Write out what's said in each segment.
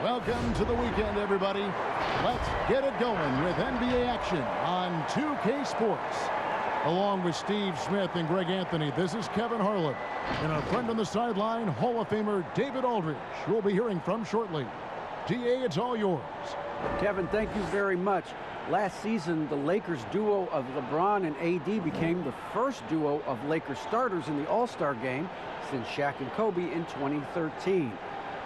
Welcome to the weekend, everybody. Let's get it going with NBA action on 2K Sports. Along with Steve Smith and Greg Anthony, this is Kevin Harlan. And our friend on the sideline, Hall of Famer David Aldridge, who we'll be hearing from shortly. DA, it's all yours. Kevin, thank you very much. Last season, the Lakers duo of LeBron and AD became the first duo of Lakers starters in the All-Star game since Shaq and Kobe in 2013.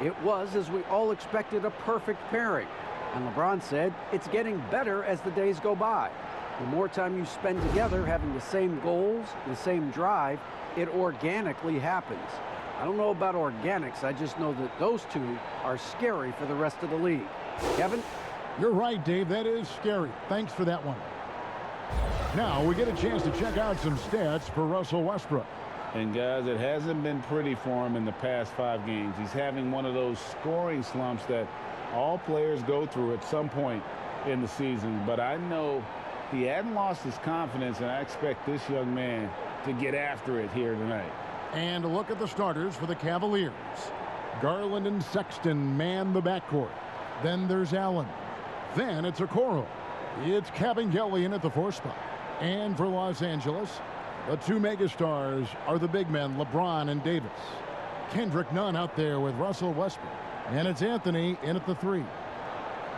It was, as we all expected, a perfect pairing. And LeBron said, it's getting better as the days go by. The more time you spend together having the same goals, the same drive, it organically happens. I don't know about organics, I just know that those two are scary for the rest of the league. Kevin? You're right, Dave. That is scary. Thanks for that one. Now we get a chance to check out some stats for Russell Westbrook. And guys, it hasn't been pretty for him in the past 5 games. He's having one of those scoring slumps that all players go through at some point in the season. But I know he hadn't lost his confidence, and I expect this young man to get after it here tonight. And a look at the starters for the Cavaliers. Garland and Sexton man the backcourt. Then there's Allen. Then it's Okoro. It's Cavaliers in at the 4 spot. And for Los Angeles, the 2 megastars are the big men, LeBron and Davis. Kendrick Nunn out there with Russell Westbrook. And it's Anthony in at the 3.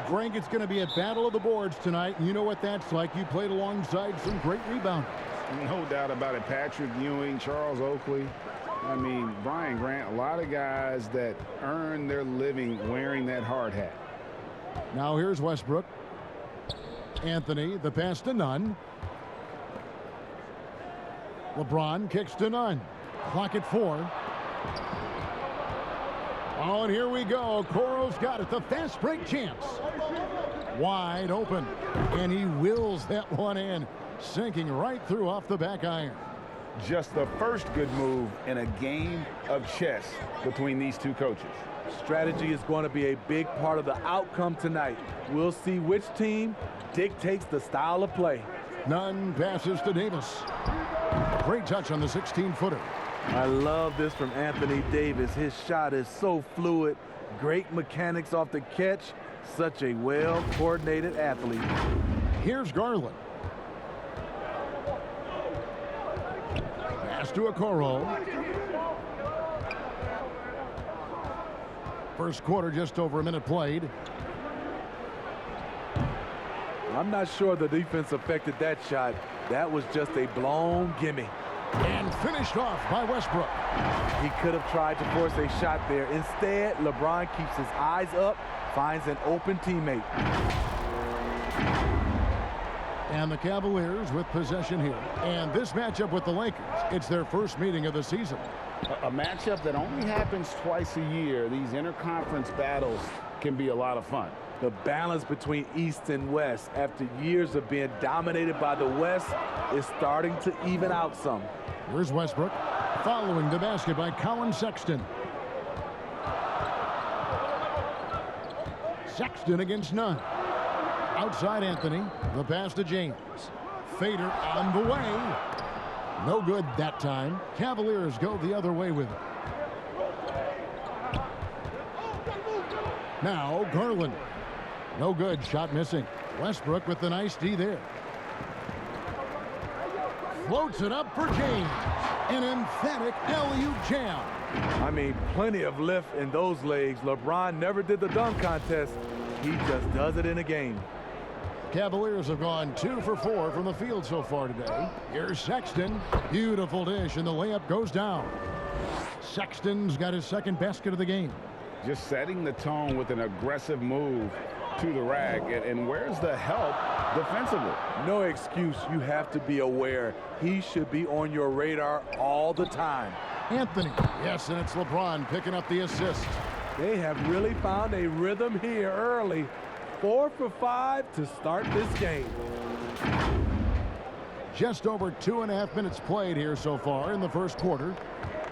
Greg, it's going to be a battle of the boards tonight, and you know what that's like. You played alongside some great rebounders. No doubt about it. Patrick Ewing, Charles Oakley. I mean, Brian Grant, a lot of guys that earn their living wearing that hard hat. Now here's Westbrook. Anthony, the pass to Nunn. LeBron kicks to Nunn. Clock at 4. Oh, and here we go. Okoro's got it. The fast break chance. Wide open. And he wills that one in. Sinking right through off the back iron. Just the first good move in a game of chess between these two coaches. Strategy is going to be a big part of the outcome tonight. We'll see which team dictates the style of play. Nunn passes to Davis. Great touch on the 16-footer. I love this from Anthony Davis. His shot is so fluid. Great mechanics off the catch. Such a well-coordinated athlete. Here's Garland. Pass to Okoro. First quarter, just over a minute played. I'm not sure the defense affected that shot. That was just a blown gimme. And finished off by Westbrook. He could have tried to force a shot there. Instead, LeBron keeps his eyes up, finds an open teammate. And the Cavaliers with possession here. And this matchup with the Lakers, it's their first meeting of the season. A matchup that only happens twice a year. These interconference battles can be a lot of fun. The balance between East and West after years of being dominated by the West is starting to even out some. Here's Westbrook following the basket by Colin Sexton. Sexton against Nunn. Outside Anthony. The pass to James. Fader on the way. No good that time. Cavaliers go the other way with it. Now Garland. No good. Shot missing. Westbrook with the nice D there. Floats it up for James. An emphatic alley-oop jam. I mean, plenty of lift in those legs. LeBron never did the dunk contest. He just does it in a game. Cavaliers have gone 2 for 4 from the field so far today. Here's Sexton. Beautiful dish, and the layup goes down. Sexton's got his second basket of the game. Just setting the tone with an aggressive move to the rack. And where's the help defensively? No excuse. You have to be aware. He should be on your radar all the time. Anthony. Yes, and it's LeBron picking up the assist. They have really found a rhythm here early. 4 for 5 to start this game. Just over 2.5 minutes played here so far in the first quarter.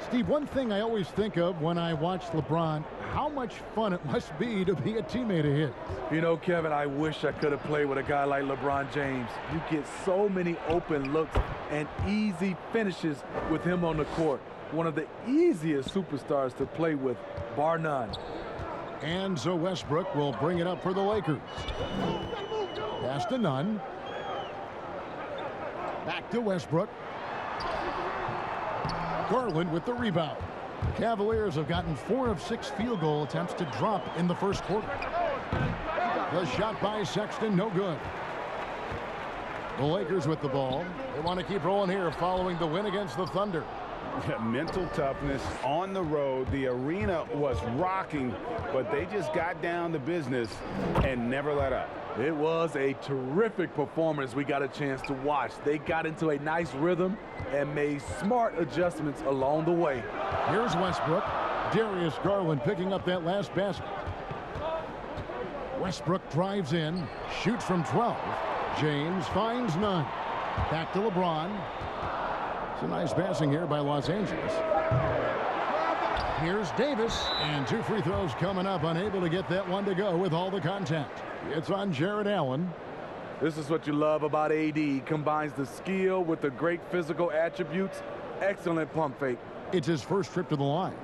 Steve, one thing I always think of when I watch LeBron, how much fun it must be to be a teammate of his. You know, Kevin, I wish I could have played with a guy like LeBron James. You get so many open looks and easy finishes with him on the court. One of the easiest superstars to play with, bar none. And so Westbrook will bring it up for the Lakers. Pass to Nunn. Back to Westbrook. Garland with the rebound. Cavaliers have gotten 4 of 6 field goal attempts to drop in the first quarter. The shot by Sexton, no good. The Lakers with the ball. They want to keep rolling here following the win against the Thunder. Mental toughness on the road. The arena was rocking, but they just got down to business and never let up. It was a terrific performance we got a chance to watch. They got into a nice rhythm and made smart adjustments along the way. Here's Westbrook. Darius Garland picking up that last basket. Westbrook drives in, shoots from 12. James finds none. Back to LeBron. Some nice passing here by Los Angeles. Here's Davis, and 2 free throws coming up, unable to get that one to go with all the contact. It's on Jared Allen. This is what you love about AD. He combines the skill with the great physical attributes. Excellent pump fake. It's his first trip to the line.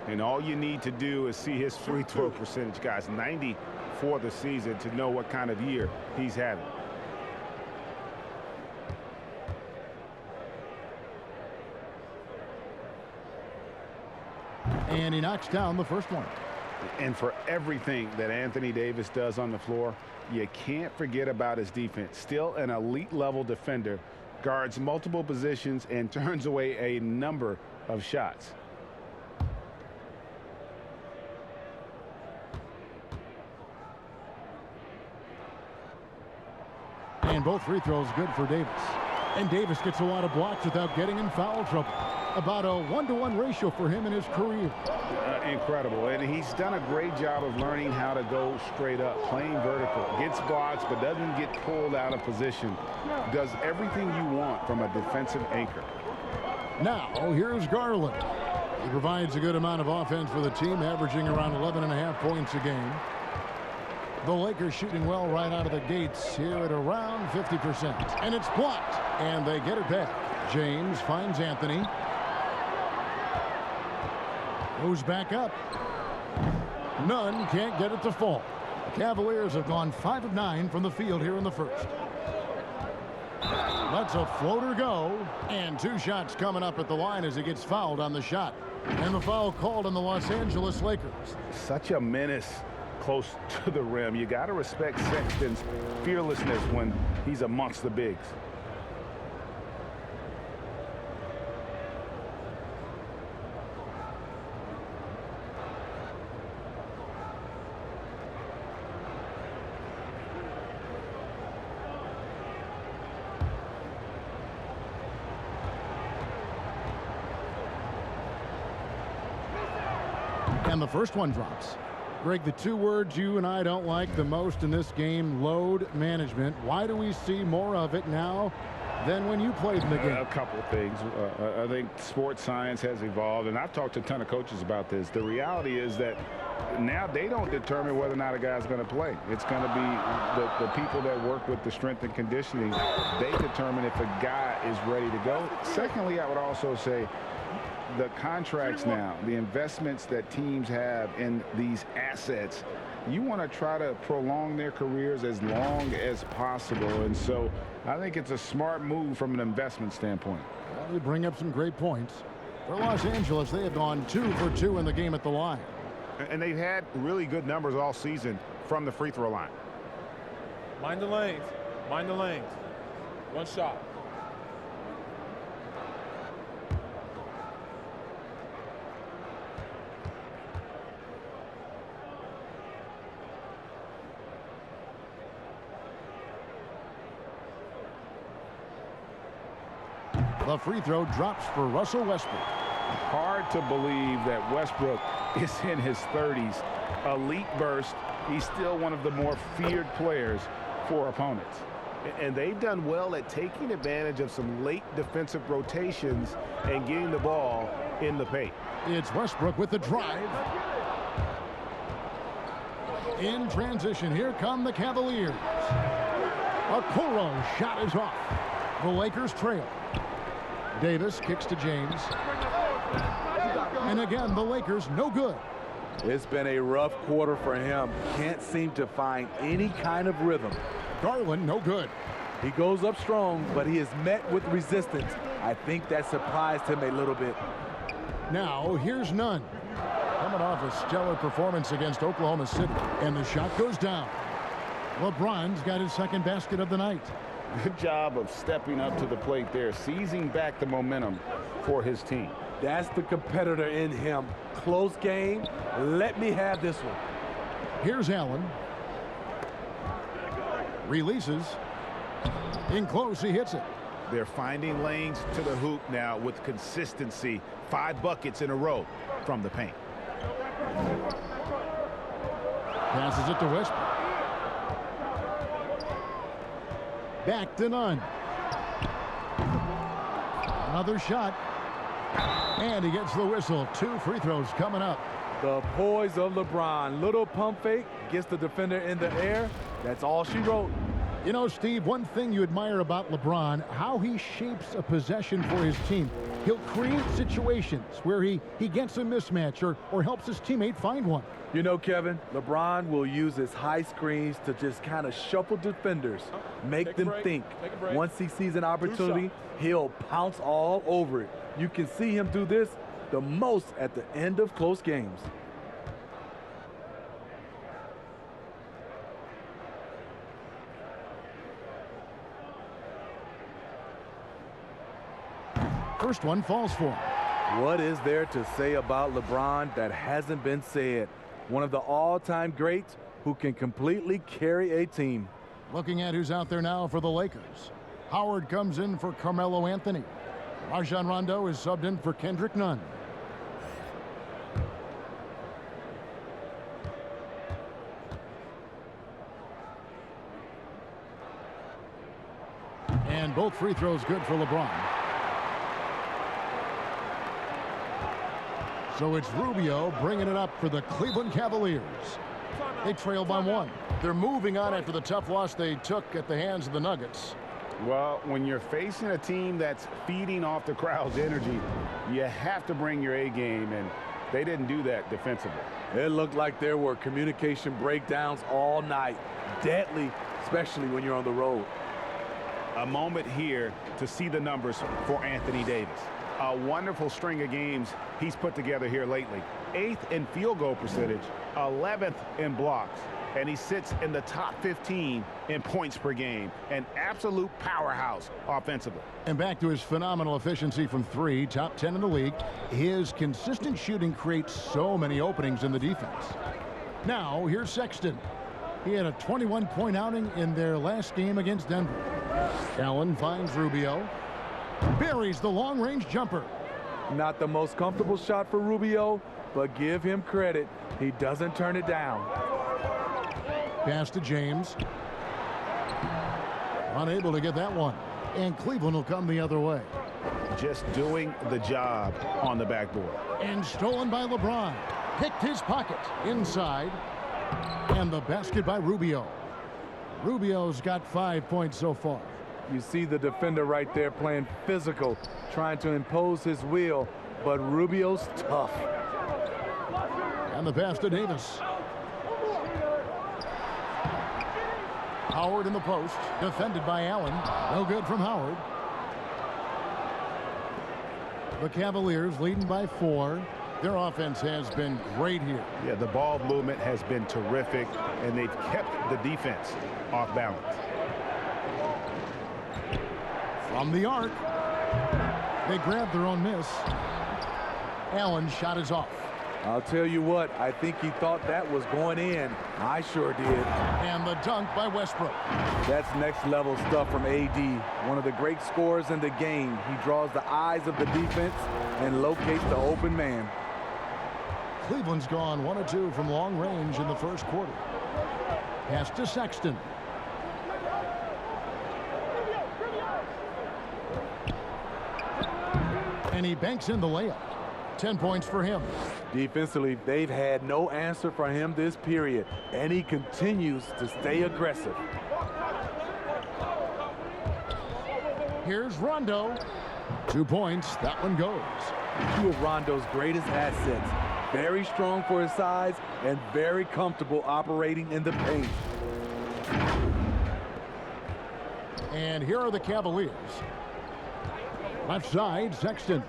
And all you need to do is see his free throw percentage, guys. 90 for the season to know what kind of year he's having. And he knocks down the first one. And for everything that Anthony Davis does on the floor, you can't forget about his defense. Still an elite level defender, guards multiple positions and turns away a number of shots. And both free throws good for Davis. And Davis gets a lot of blocks without getting in foul trouble. About a 1-to-1 ratio for him in his career. Incredible. And he's done a great job of learning how to go straight up, playing vertical. Gets blocks, but doesn't get pulled out of position. Does everything you want from a defensive anchor. Now, here's Garland. He provides a good amount of offense for the team, averaging around 11.5 points a game. The Lakers shooting well right out of the gates here at around 50%. And it's blocked. And they get it back. James finds Anthony. Goes back up. Nunn can't get it to fall. The Cavaliers have gone 5 of 9 from the field here in the first. Lets a floater go. And 2 shots coming up at the line as he gets fouled on the shot. And the foul called on the Los Angeles Lakers. Such a menace close to the rim. You got to respect Sexton's fearlessness when he's amongst the bigs. And the first one drops. Greg, the two words you and I don't like the most in this game, load management. Why do we see more of it now than when you played in the game? A couple of things. I think sports science has evolved, and I've talked to a ton of coaches about this. The reality is that now they don't determine whether or not a guy's going to play. It's going to be the people that work with the strength and conditioning. They determine if a guy is ready to go. Secondly, I would also say the contracts now, the investments that teams have in these assets, you want to try to prolong their careers as long as possible. And so I think it's a smart move from an investment standpoint. Well, they bring up some great points. For Los Angeles, they have gone 2 for 2 in the game at the line. And they've had really good numbers all season from the free throw line. Mind the lanes. Mind the lanes. One shot. The free throw drops for Russell Westbrook. Hard to believe that Westbrook is in his 30s. Elite burst. He's still one of the more feared players for opponents. And they've done well at taking advantage of some late defensive rotations and getting the ball in the paint. It's Westbrook with the drive. In transition, here come the Cavaliers. A Okoro shot is off. The Lakers trail. Davis kicks to James. And again, the Lakers no good. It's been a rough quarter for him. Can't seem to find any kind of rhythm. Garland no good. He goes up strong, but he is met with resistance. I think that surprised him a little bit. Now, here's Nunn. Coming off a stellar performance against Oklahoma City. And the shot goes down. LeBron's got his second basket of the night. Good job of stepping up to the plate there, seizing back the momentum for his team. That's the competitor in him. Close game. Let me have this one. Here's Allen. Releases. In close, he hits it. They're finding lanes to the hoop now with consistency. 5 buckets in a row from the paint. Passes it to Westbrook. Back to Nunn. Another shot. And he gets the whistle. 2 free throws coming up. The poise of LeBron. Little pump fake. Gets the defender in the air. That's all she wrote. You know, Steve, one thing you admire about LeBron, how he shapes a possession for his team. He'll create situations where he gets a mismatch or helps his teammate find one. You know, Kevin, LeBron will use his high screens to just kind of shuffle defenders, make them think. Once he sees an opportunity, he'll pounce all over it. You can see him do this the most at the end of close games. First one falls for him. What is there to say about LeBron that hasn't been said? One of the all-time greats who can completely carry a team. Looking at who's out there now for the Lakers. Howard comes in for Carmelo Anthony. Rajon Rondo is subbed in for Kendrick Nunn. And both free throws good for LeBron. So it's Rubio bringing it up for the Cleveland Cavaliers. They trail by 1. They're moving on after the tough loss they took at the hands of the Nuggets. Well, when you're facing a team that's feeding off the crowd's energy, you have to bring your A game, and they didn't do that defensively. It looked like there were communication breakdowns all night. Deadly, especially when you're on the road. A moment here to see the numbers for Anthony Davis. A wonderful string of games he's put together here lately. 8th in field goal percentage, 11th in blocks, and he sits in the top 15 in points per game. An absolute powerhouse offensively. And back to his phenomenal efficiency from 3, top 10 in the league. His consistent shooting creates so many openings in the defense. Now, here's Sexton. He had a 21-point outing in their last game against Denver. Allen finds Rubio. Buries the long-range jumper. Not the most comfortable shot for Rubio, but give him credit. He doesn't turn it down. Pass to James. Unable to get that one. And Cleveland will come the other way. Just doing the job on the backboard. And stolen by LeBron. Picked his pocket inside. And the basket by Rubio. Rubio's got 5 points so far. You see the defender right there playing physical, trying to impose his will, but Rubio's tough. And the pass to Davis. Howard in the post, defended by Allen. No good from Howard. The Cavaliers leading by 4. Their offense has been great here. Yeah, the ball movement has been terrific, and they've kept the defense off balance. From the arc. They grabbed their own miss. Allen's shot is off. I'll tell you what, I think he thought that was going in. I sure did. And the dunk by Westbrook. That's next level stuff from AD. One of the great scorers in the game. He draws the eyes of the defense and locates the open man. Cleveland's gone 1 of 2 from long range in the first quarter. Pass to Sexton. And he banks in the layup. 10 points for him. Defensively, they've had no answer for him this period, and he continues to stay aggressive. Here's Rondo. 2 points. That one goes. Two of Rondo's greatest assets. Very strong for his size and very comfortable operating in the paint. And here are the Cavaliers. Left side, Sexton.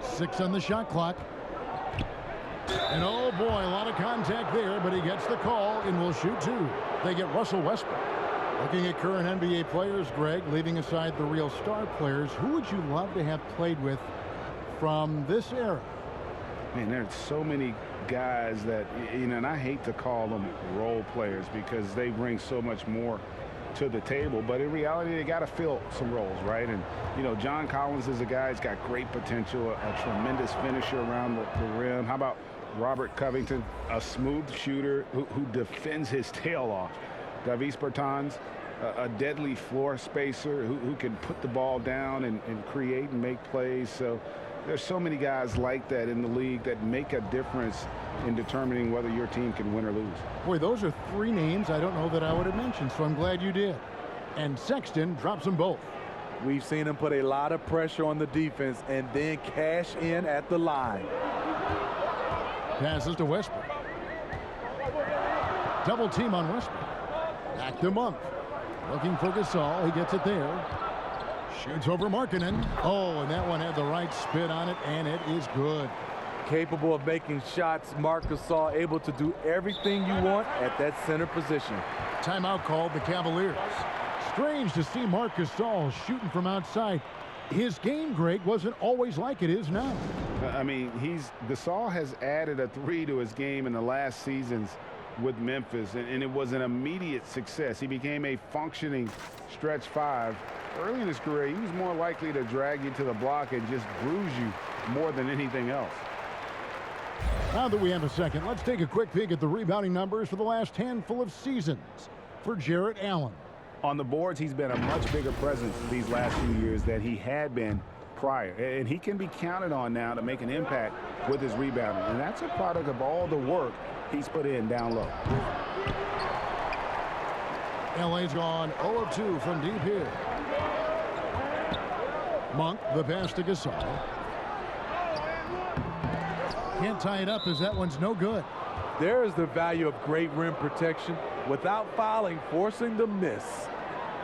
Six on the shot clock. And oh boy, a lot of contact there, but he gets the call and will shoot 2. They get Russell Westbrook. Looking at current NBA players, Greg, leaving aside the real star players, who would you love to have played with from this era? Man, there's so many guys that, you know, and I hate to call them role players because they bring so much more to the table, but in reality they got to fill some roles, right? And you know, John Collins is a guy who's got great potential, a tremendous finisher around the rim. How about Robert Covington, a smooth shooter who defends his tail off? Davis Bertans, a deadly floor spacer who can put the ball down and create and make plays. So there's so many guys like that in the league that make a difference in determining whether your team can win or lose. Boy, those are 3 names I don't know that I would have mentioned, so I'm glad you did. And Sexton drops them both. We've seen him put a lot of pressure on the defense and then cash in at the line. Passes to Westbrook. Double team on Westbrook. Back to Monk. Looking for Gasol. He gets it there. Shoots over Markkanen. Oh, and that one had the right spin on it, and it is good. Capable of making shots, Marc Gasol able to do everything you want at that center position. Timeout called the Cavaliers. Strange to see Marc Gasol shooting from outside. His game, Greg, wasn't always like it is now. I mean, Gasol has added a 3 to his game in the last seasons with Memphis, and it was an immediate success. He became a functioning stretch 5. Early in his career, he was more likely to drag you to the block and just bruise you more than anything else. Now that we have a second, let's take a quick peek at the rebounding numbers for the last handful of seasons for Jarrett Allen. On the boards, he's been a much bigger presence these last few years than he had been prior. And he can be counted on now to make an impact with his rebounding. And that's a product of all the work he's put in down low. LA's gone 0 of 2 from deep here. Monk, the pass to Gasol. Can't tie it up as that one's no good. There is the value of great rim protection without fouling, forcing the miss.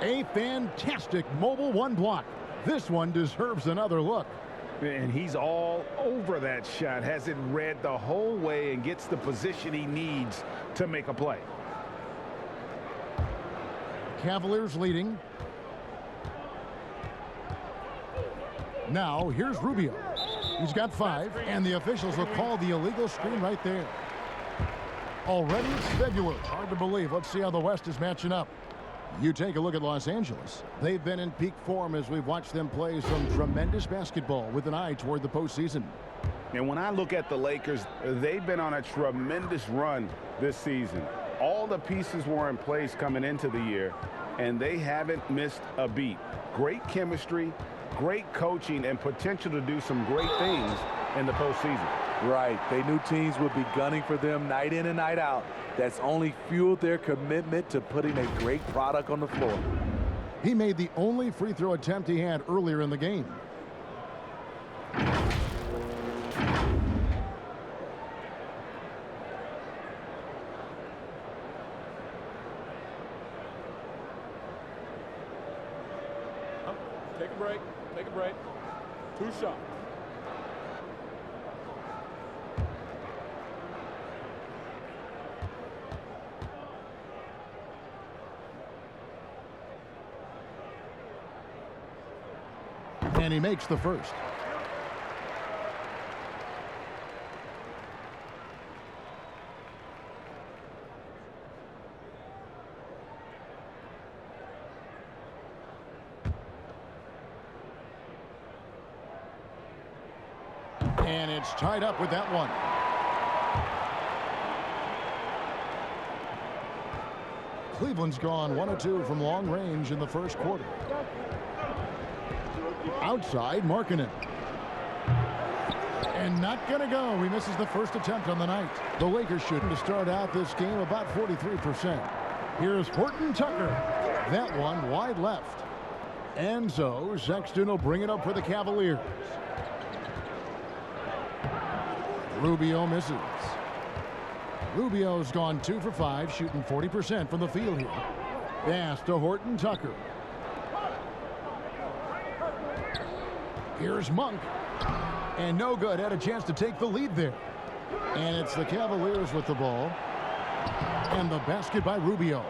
A fantastic mobile 1 block. This one deserves another look. And he's all over that shot, has it read the whole way and gets the position he needs to make a play. Cavaliers leading. Now here's Rubio. He's got 5, and the officials will call the illegal screen right there. Already it's February. Hard to believe. Let's see how the West is matching up. You take a look at Los Angeles. They've been in peak form as we've watched them play some tremendous basketball with an eye toward the postseason. And when I look at the Lakers, they've been on a tremendous run this season. All the pieces were in place coming into the year, and they haven't missed a beat. Great chemistry, great coaching, and potential to do some great things in the postseason. Right. They knew teams would be gunning for them night in and night out. That's only fueled their commitment to putting a great product on the floor. He made the only free throw attempt he had earlier in the game. Take a break. Take a break. 2 shots. And he makes the first. And it's tied up with that one. Cleveland's gone 1 of 2 from long range in the first quarter. Outside, Markkanen. And not going to go. He misses the first attempt on the night. The Lakers shooting to start out this game about 43%. Here's Horton Tucker. That one wide left. And so Sexton will bring it up for the Cavaliers. Rubio misses. Rubio's gone 2 for 5, shooting 40% from the field here. Pass to Horton Tucker. Here's Monk. And no good. Had a chance to take the lead there. And it's the Cavaliers with the ball. And the basket by Rubio.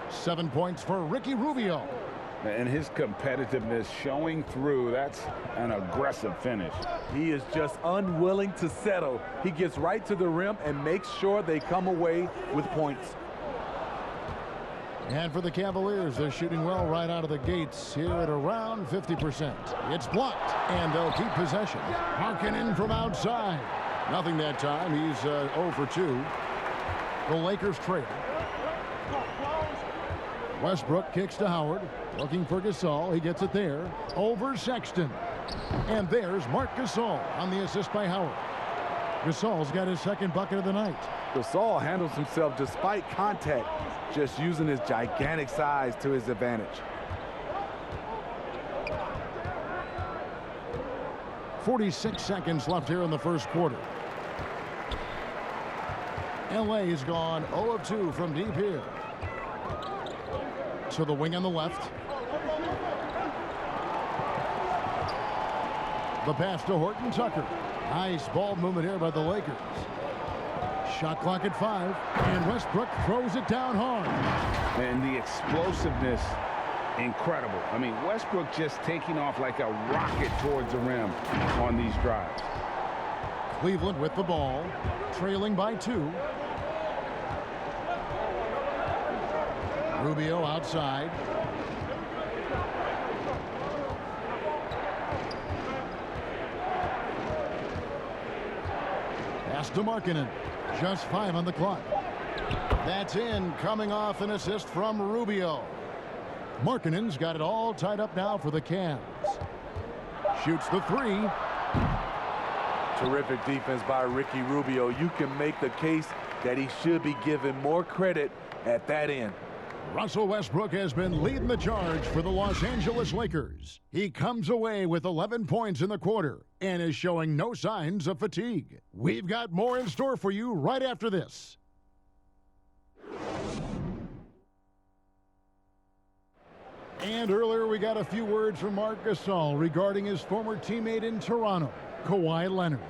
7 points for Ricky Rubio. And his competitiveness showing through. That's an aggressive finish. He is just unwilling to settle. He gets right to the rim and makes sure they come away with points. And for the Cavaliers, they're shooting well right out of the gates here at around 50%. It's blocked, and they'll keep possession. Markkanen from outside. Nothing that time. He's 0 for 2. The Lakers trail. Westbrook kicks to Howard. Looking for Gasol. He gets it there. Over Sexton. And there's Marc Gasol on the assist by Howard. Gasol's got his second bucket of the night. Gasol handles himself despite contact, just using his gigantic size to his advantage. 46 seconds left here in the first quarter. LA has gone 0 of 2 from deep here. To the wing on the left. The pass to Horton Tucker. Nice ball movement here by the Lakers. Shot clock at 5, and Westbrook throws it down hard. And the explosiveness, incredible. I mean, Westbrook just taking off like a rocket towards the rim on these drives. Cleveland with the ball, trailing by 2. Rubio outside. Pass to Markkanen. Just 5 on the clock. That's in, coming off an assist from Rubio. Markkanen's got it all tied up now for the Cavs. Shoots the 3. Terrific defense by Ricky Rubio. You can make the case that he should be given more credit at that end. Russell Westbrook has been leading the charge for the Los Angeles Lakers. He comes away with 11 points in the quarter and is showing no signs of fatigue. We've got more in store for you right after this. And earlier we got a few words from Marc Gasol regarding his former teammate in Toronto, Kawhi Leonard.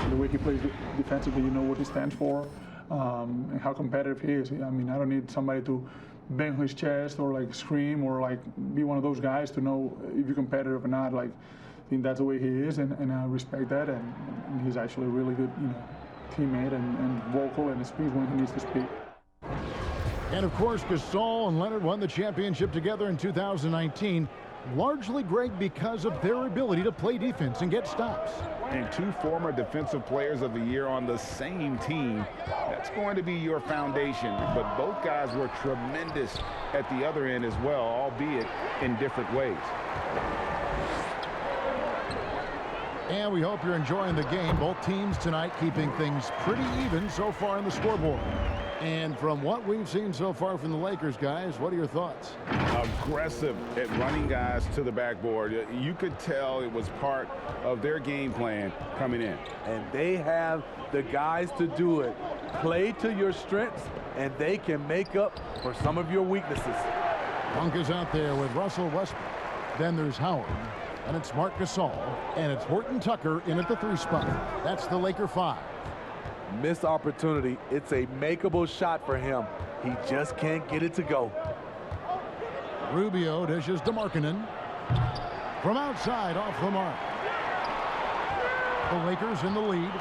The way he plays defensively, you know what he stands for. And how competitive he is. I mean, I don't need somebody to bang his chest or like scream or like be one of those guys to know if you're competitive or not. Like, I think that's the way he is, and I respect that. And he's actually a really good, teammate and vocal and speaks when he needs to speak. And of course, Gasol and Leonard won the championship together in 2019, largely, Greg, because of their ability to play defense and get stops. And 2 former Defensive Players of the Year on the same team. That's going to be your foundation. But both guys were tremendous at the other end as well, albeit in different ways. And we hope you're enjoying the game. Both teams tonight keeping things pretty even so far on the scoreboard. And from what we've seen so far from the Lakers, guys, what are your thoughts? Aggressive at running guys to the backboard. You could tell it was part of their game plan coming in. And they have the guys to do it. Play to your strengths, and they can make up for some of your weaknesses. Monk is out there with Russell Westbrook. Then there's Howard. And it's Marc Gasol. And it's Horton Tucker in at the 3 spot. That's the Laker 5. Missed opportunity. It's a makeable shot for him. He just can't get it to go. Rubio dishes to Markkanen. From outside, off the mark. The Lakers in the lead.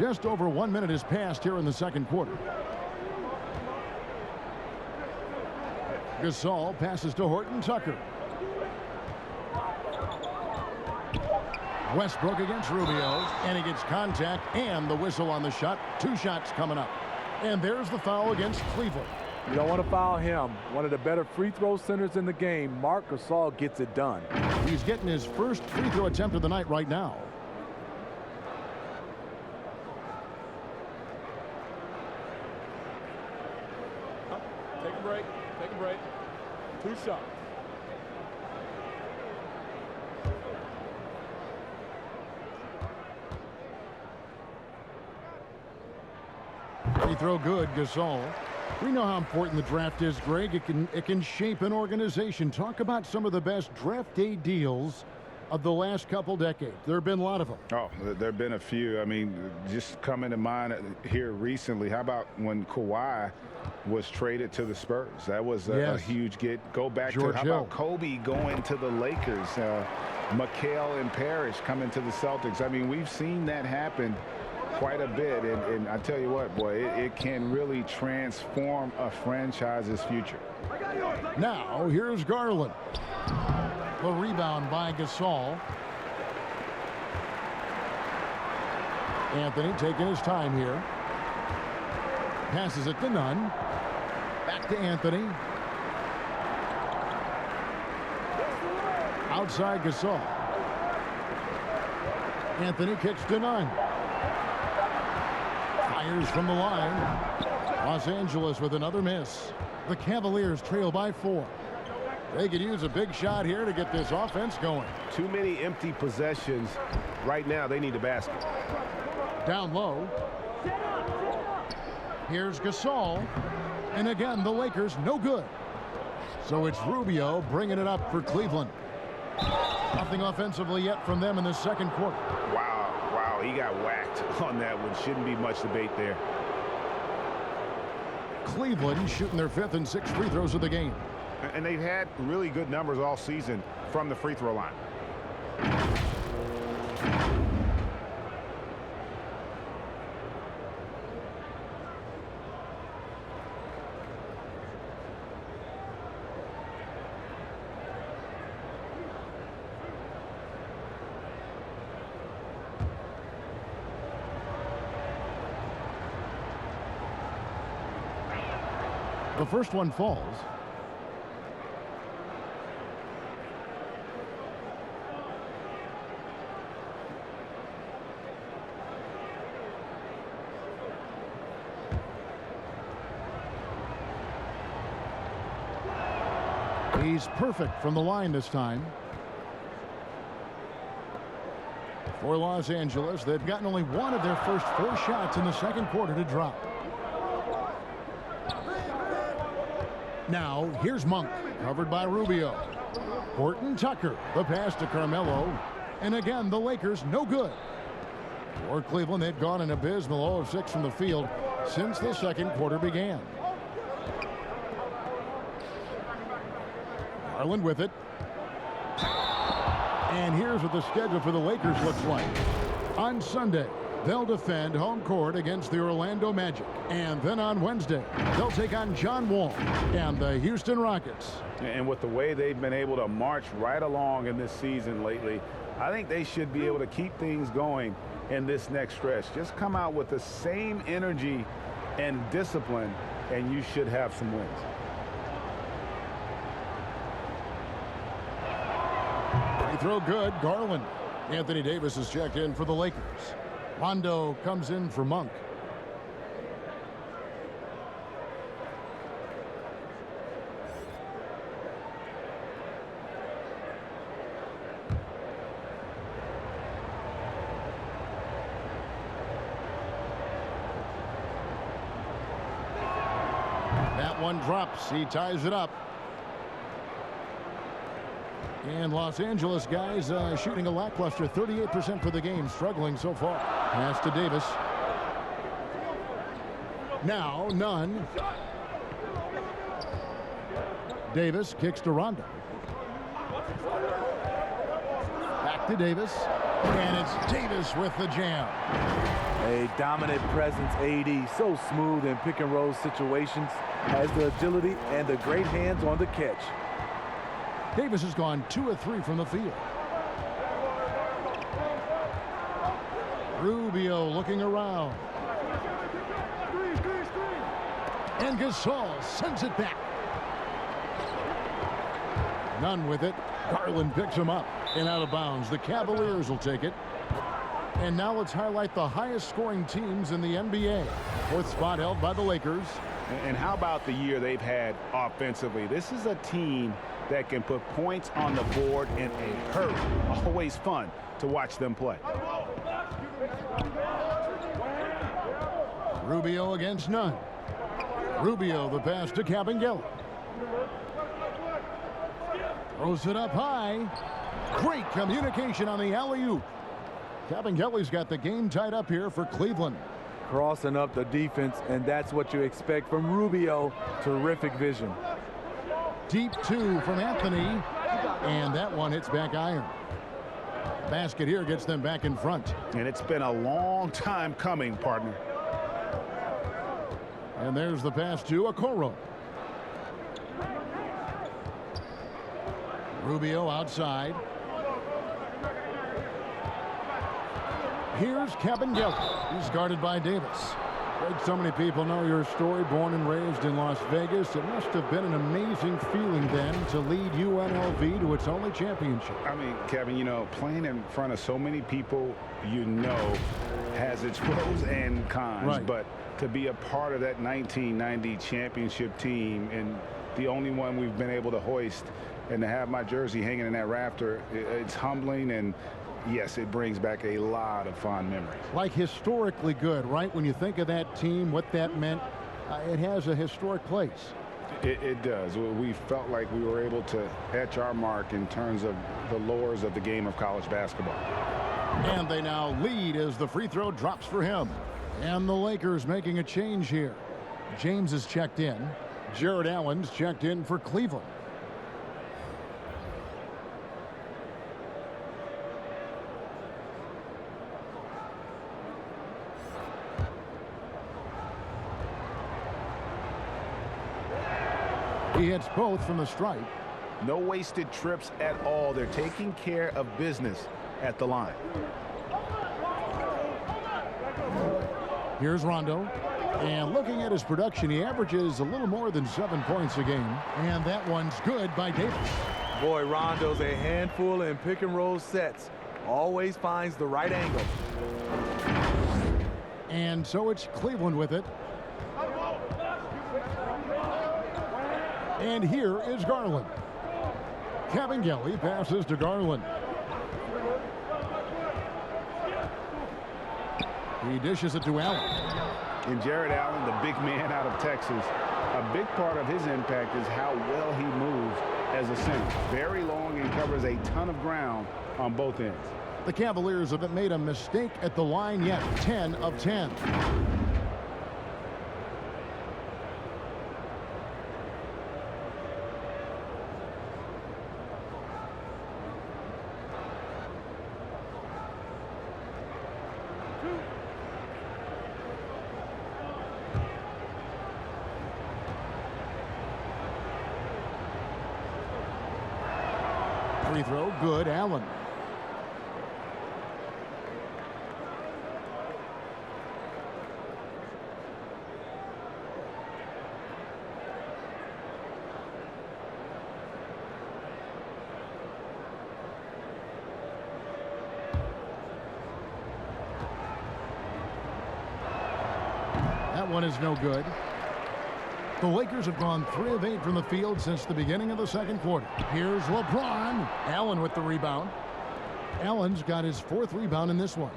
Just over 1 minute has passed here in the second quarter. Gasol passes to Horton Tucker. Westbrook against Rubio, and he gets contact and the whistle on the shot. 2 shots coming up. And there's the foul against Cleveland. You don't want to foul him. One of the better free throw centers in the game. Marc Gasol gets it done. He's getting his first free throw attempt of the night right now. Take a break. Take a break. 2 shots. Free throw good, Gasol. We know how important the draft is, Greg. It can shape an organization. Talk about some of the best draft day deals of the last couple decades. There have been a lot of them. Oh, there have been a few. I mean, just coming to mind here recently, how about when Kawhi was traded to the Spurs? That was a huge get. Go back George to, how Hill. about Kobe going to the Lakers? McHale and Parrish coming to the Celtics. I mean, we've seen that happen quite a bit, and I tell you what, boy, it can really transform a franchise's future. Now, here's Garland. The rebound by Gasol. Anthony taking his time here. Passes it to Nunn. Back to Anthony. Outside Gasol. Anthony kicks to Nunn. Fires from the line. Los Angeles with another miss. The Cavaliers trail by 4. They could use a big shot here to get this offense going. Too many empty possessions. Right now, they need a basket. Down low. Here's Gasol. And again, the Lakers no good. So it's Rubio bringing it up for Cleveland. Nothing offensively yet from them in the second quarter. Wow, he got whacked on that one. Shouldn't be much debate there. Cleveland shooting their 5th and 6th free throws of the game. And they've had really good numbers all season from the free throw line. The first one falls. He's perfect from the line this time. For Los Angeles, they've gotten only one of their first 4 shots in the second quarter to drop. Now, here's Monk, covered by Rubio. Horton Tucker, the pass to Carmelo. And again, the Lakers no good. For Cleveland, they've gone an abysmal 0 of 6 from the field since the second quarter began. Garland with it. And here's what the schedule for the Lakers looks like. On Sunday, they'll defend home court against the Orlando Magic. And then on Wednesday, they'll take on John Wall and the Houston Rockets. And with the way they've been able to march right along in this season lately, I think they should be able to keep things going in this next stretch. Just come out with the same energy and discipline, and you should have some wins. Free throw good, Garland. Anthony Davis is checked in for the Lakers. Rondo comes in for Monk. That one drops. He ties it up. And Los Angeles guys shooting a lackluster 38% for the game, struggling so far. Pass to Davis. Now Nunn. Davis kicks to Rondo. Back to Davis. And it's Davis with the jam. A dominant presence, AD. So smooth in pick and roll situations. Has the agility and the great hands on the catch. Davis has gone 2 of 3 from the field. Rubio looking around. And Gasol sends it back. None with it. Garland picks him up and out of bounds. The Cavaliers will take it. And now let's highlight the highest scoring teams in the NBA. 4th spot held by the Lakers. And how about the year they've had offensively? This is a team that can put points on the board in a hurry. Always fun to watch them play. Rubio against Nunn. Rubio the pass to Cavaliers. Throws it up high. Great communication on the alley-oop. Cavaliers got the game tied up here for Cleveland. Crossing up the defense, and that's what you expect from Rubio. Terrific vision. Deep 2 from Anthony, and that one hits back iron. Basket here gets them back in front. And it's been a long time coming, partner. And there's the pass to Okoro. Rubio outside. Here's Cavaliers. He's guarded by Davis. Greg, so many people know your story. Born and raised in Las Vegas. It must have been an amazing feeling then to lead UNLV to its only championship. I mean, Kevin, you know, playing in front of so many people, you know, has its pros and cons. Right. But to be a part of that 1990 championship team and the only one we've been able to hoist and to have my jersey hanging in that rafter, it's humbling, and yes, it brings back a lot of fond memories. Like historically good, right? When you think of that team, what that meant, it has a historic place. It does. We felt like we were able to etch our mark in terms of the lures of the game of college basketball. And they now lead as the free throw drops for him. And the Lakers making a change here. James is checked in. Jared Allen's checked in for Cleveland. He hits both from the stripe. No wasted trips at all. They're taking care of business at the line. Here's Rondo. And looking at his production, he averages a little more than 7 points a game. And that one's good by Davis. Boy, Rondo's a handful in pick and roll sets. Always finds the right angle. And so it's Cleveland with it. And here is Garland. Cavaliers passes to Garland. He dishes it to Allen. And Jared Allen, the big man out of Texas, a big part of his impact is how well he moves as a center. Very long and covers a ton of ground on both ends. The Cavaliers haven't made a mistake at the line yet. 10 of 10. free throw, good. Allen. That one is no good. The Lakers have gone 3 of 8 from the field since the beginning of the second quarter. Here's LeBron. Allen with the rebound. Allen's got his 4th rebound in this one.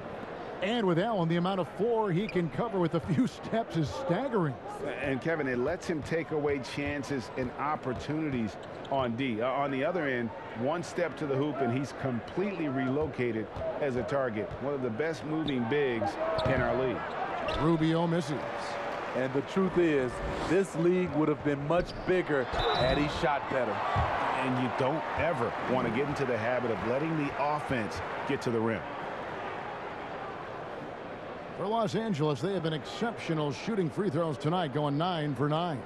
And with Allen, the amount of floor he can cover with a few steps is staggering. And Kevin, it lets him take away chances and opportunities on D. On the other end, 1 step to the hoop and he's completely relocated as a target. One of the best moving bigs in our league. Rubio misses. And the truth is, this league would have been much bigger had he shot better. And you don't ever want to get into the habit of letting the offense get to the rim. For Los Angeles, they have been exceptional shooting free throws tonight, going 9 for 9.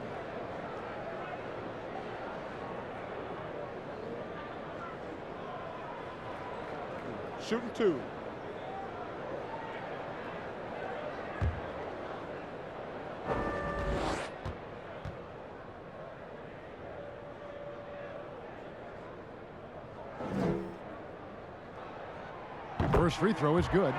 Shooting 2. First free throw is good.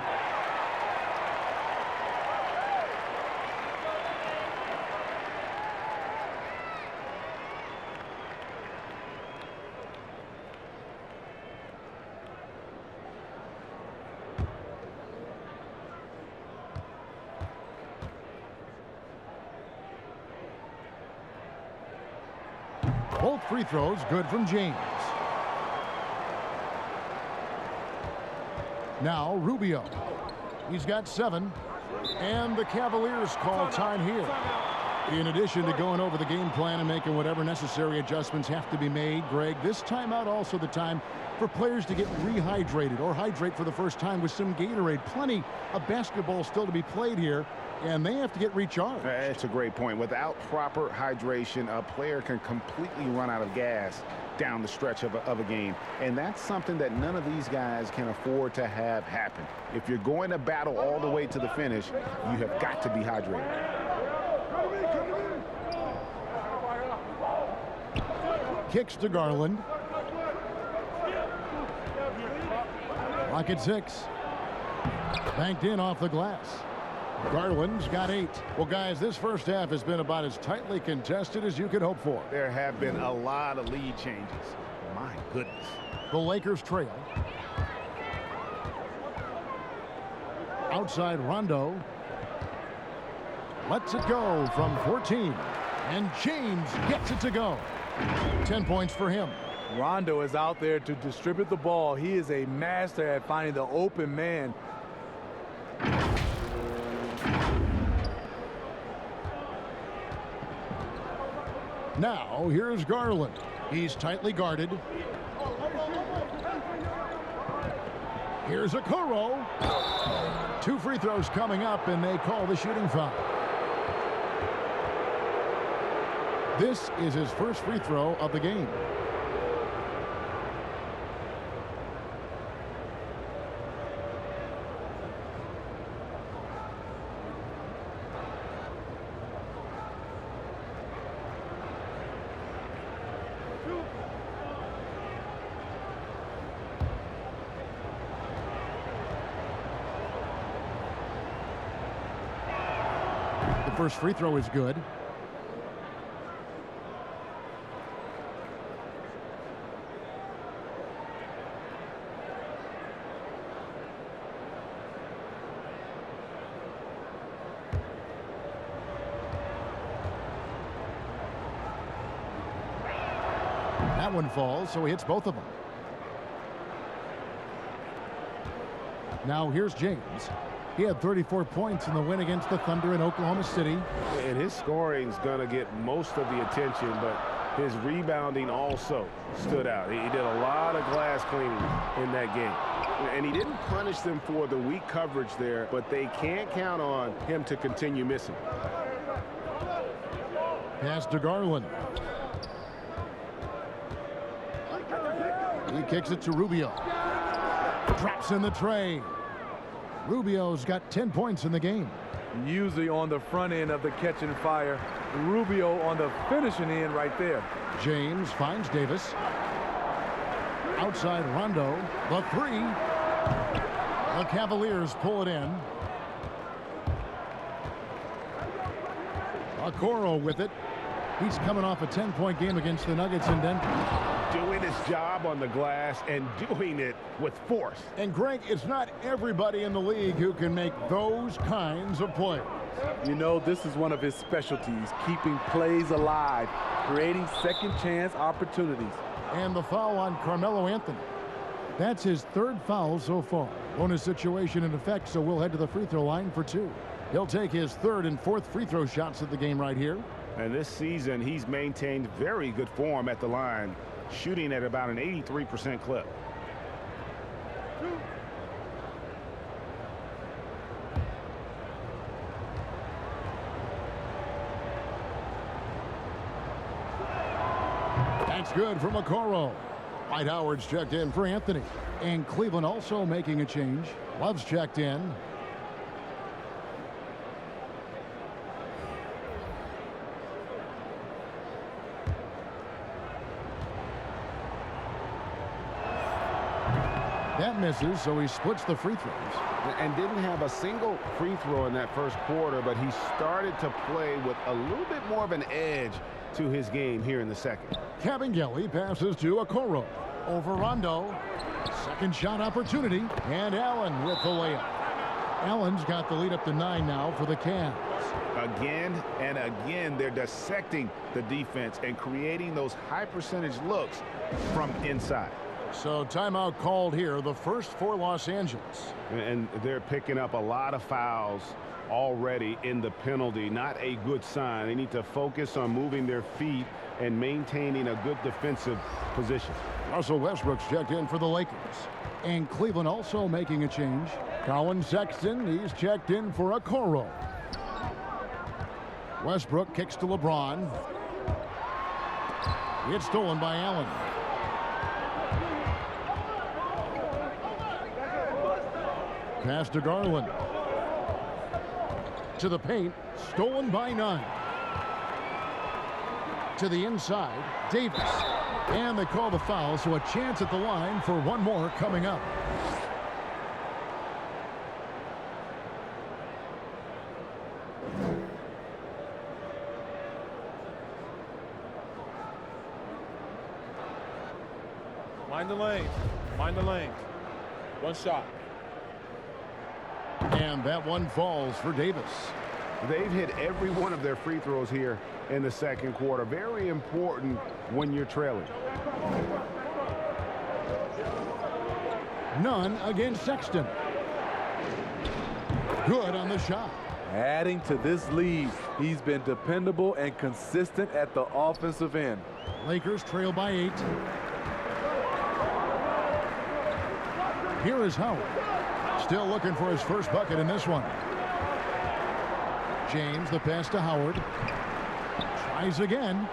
Both free throws good from James. Now Rubio. He's got 7. And the Cavaliers call time here. In addition to going over the game plan and making whatever necessary adjustments have to be made, Greg, this timeout also the time for players to get rehydrated or hydrate for the first time with some Gatorade. Plenty of basketball still to be played here, and they have to get recharged. That's a great point. Without proper hydration, a player can completely run out of gas down the stretch of a game. And that's something that none of these guys can afford to have happen. If you're going to battle all the way to the finish, you have got to be hydrated. Kicks to Garland. Clock at 6. Banked in off the glass. Garland's got 8. Well, guys, this first half has been about as tightly contested as you could hope for. There have been a lot of lead changes. My goodness. The Lakers trail. Outside Rondo. Lets it go from 14. And James gets it to go. 10 points for him. Rondo is out there to distribute the ball. He is a master at finding the open man. Now, here's Garland. He's tightly guarded. Here's Okoro. 2 free throws coming up, and they call the shooting foul. This is his first free throw of the game. The first free throw is good. That one falls, so he hits both of them. Now here's James. He had 34 points in the win against the Thunder in Oklahoma City. And his scoring's going to get most of the attention, but his rebounding also stood out. He did a lot of glass cleaning in that game. And he didn't punish them for the weak coverage there, but they can't count on him to continue missing. Pass to Garland. He kicks it to Rubio. Drops in the tray. Rubio's got 10 points in the game. Usually on the front end of the catch and fire. Rubio on the finishing end right there. James finds Davis. Outside Rondo. The three. The Cavaliers pull it in. Okoro with it. He's coming off a 10-point game against the Nuggets in Denver. Doing his job on the glass and doing it with force. And Greg, it's not everybody in the league who can make those kinds of plays. You know, this is one of his specialties, keeping plays alive, creating second chance opportunities. And the foul on Carmelo Anthony. That's his third foul so far. Bonus situation in effect, so we'll head to the free throw line for two. He'll take his third and fourth free throw shots of the game right here. And this season, he's maintained very good form at the line, shooting at about an 83% clip. That's good from Okoro. Dwight Howard's checked in for Anthony. And Cleveland also making a change. Love's checked in. That misses, so he splits the free throws. And didn't have a single free throw in that first quarter, but he started to play with a little bit more of an edge to his game here in the second. Cavaliers passes to Okoro. Over Rondo. Second shot opportunity. And Allen with the layup. Allen's got the lead up to 9 now for the Cavs. Again and again, they're dissecting the defense and creating those high percentage looks from inside. So timeout called here, the first for Los Angeles. And they're picking up a lot of fouls already in the penalty. Not a good sign. They need to focus on moving their feet and maintaining a good defensive position. Russell Westbrook's checked in for the Lakers. And Cleveland also making a change. Colin Sexton, he's checked in for Okoro. Westbrook kicks to LeBron. It's stolen by Allen. Pass to Garland. To the paint. Stolen by none. To the inside. Davis. And they call the foul, so a chance at the line for one more coming up. Mind the lanes. Mind the lanes. One shot. And that one falls for Davis. They've hit every one of their free throws here in the second quarter. Very important when you're trailing. None against Sexton. Good on the shot. Adding to this lead, he's been dependable and consistent at the offensive end. Lakers trail by 8. Here is Howard. Still looking for his first bucket in this one. James, the pass to Howard. Tries again.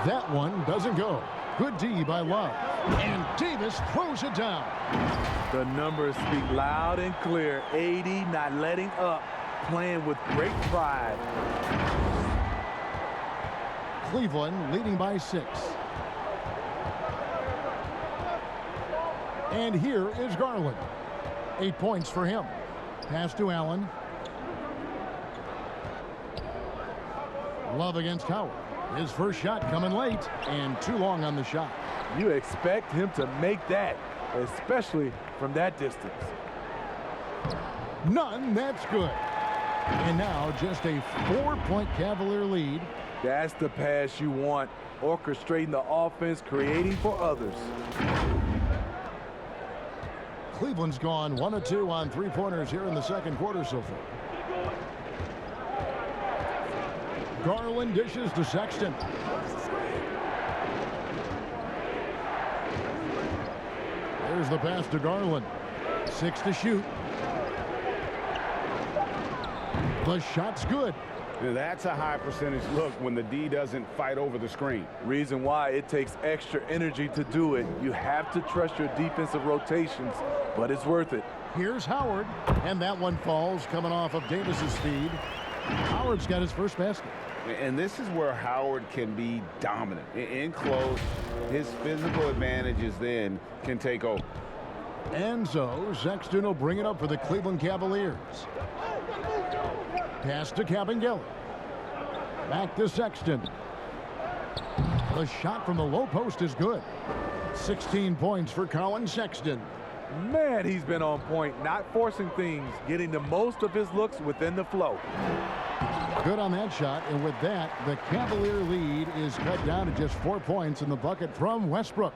That one doesn't go. Good D by Love. And Davis throws it down. The numbers speak loud and clear. 80 not letting up, playing with great pride. Cleveland leading by 6. And here is Garland. 8 points for him. Pass to Allen. Love against Howard. His first shot coming late and too long on the shot. You expect him to make that, especially from that distance. None, that's good. And now just a 4-point Cavalier lead. That's the pass you want. Orchestrating the offense, creating for others. Cleveland's gone 1 of 2 on 3-pointers here in the second quarter so far. Garland dishes to Sexton. There's the pass to Garland. 6 to shoot. The shot's good. That's a high percentage look when the D doesn't fight over the screen. Reason why it takes extra energy to do it. You have to trust your defensive rotations, but it's worth it. Here's Howard, and that one falls coming off of Davis's speed. Howard's got his first basket. And this is where Howard can be dominant. In close, his physical advantages then can take over. And so Sexton will bring it up for the Cleveland Cavaliers. Pass to Cavaliers. Back to Sexton. The shot from the low post is good. 16 points for Colin Sexton. Man, he's been on point, not forcing things, getting the most of his looks within the flow. Good on that shot, and with that, the Cavalier lead is cut down to just 4 points in the bucket from Westbrook.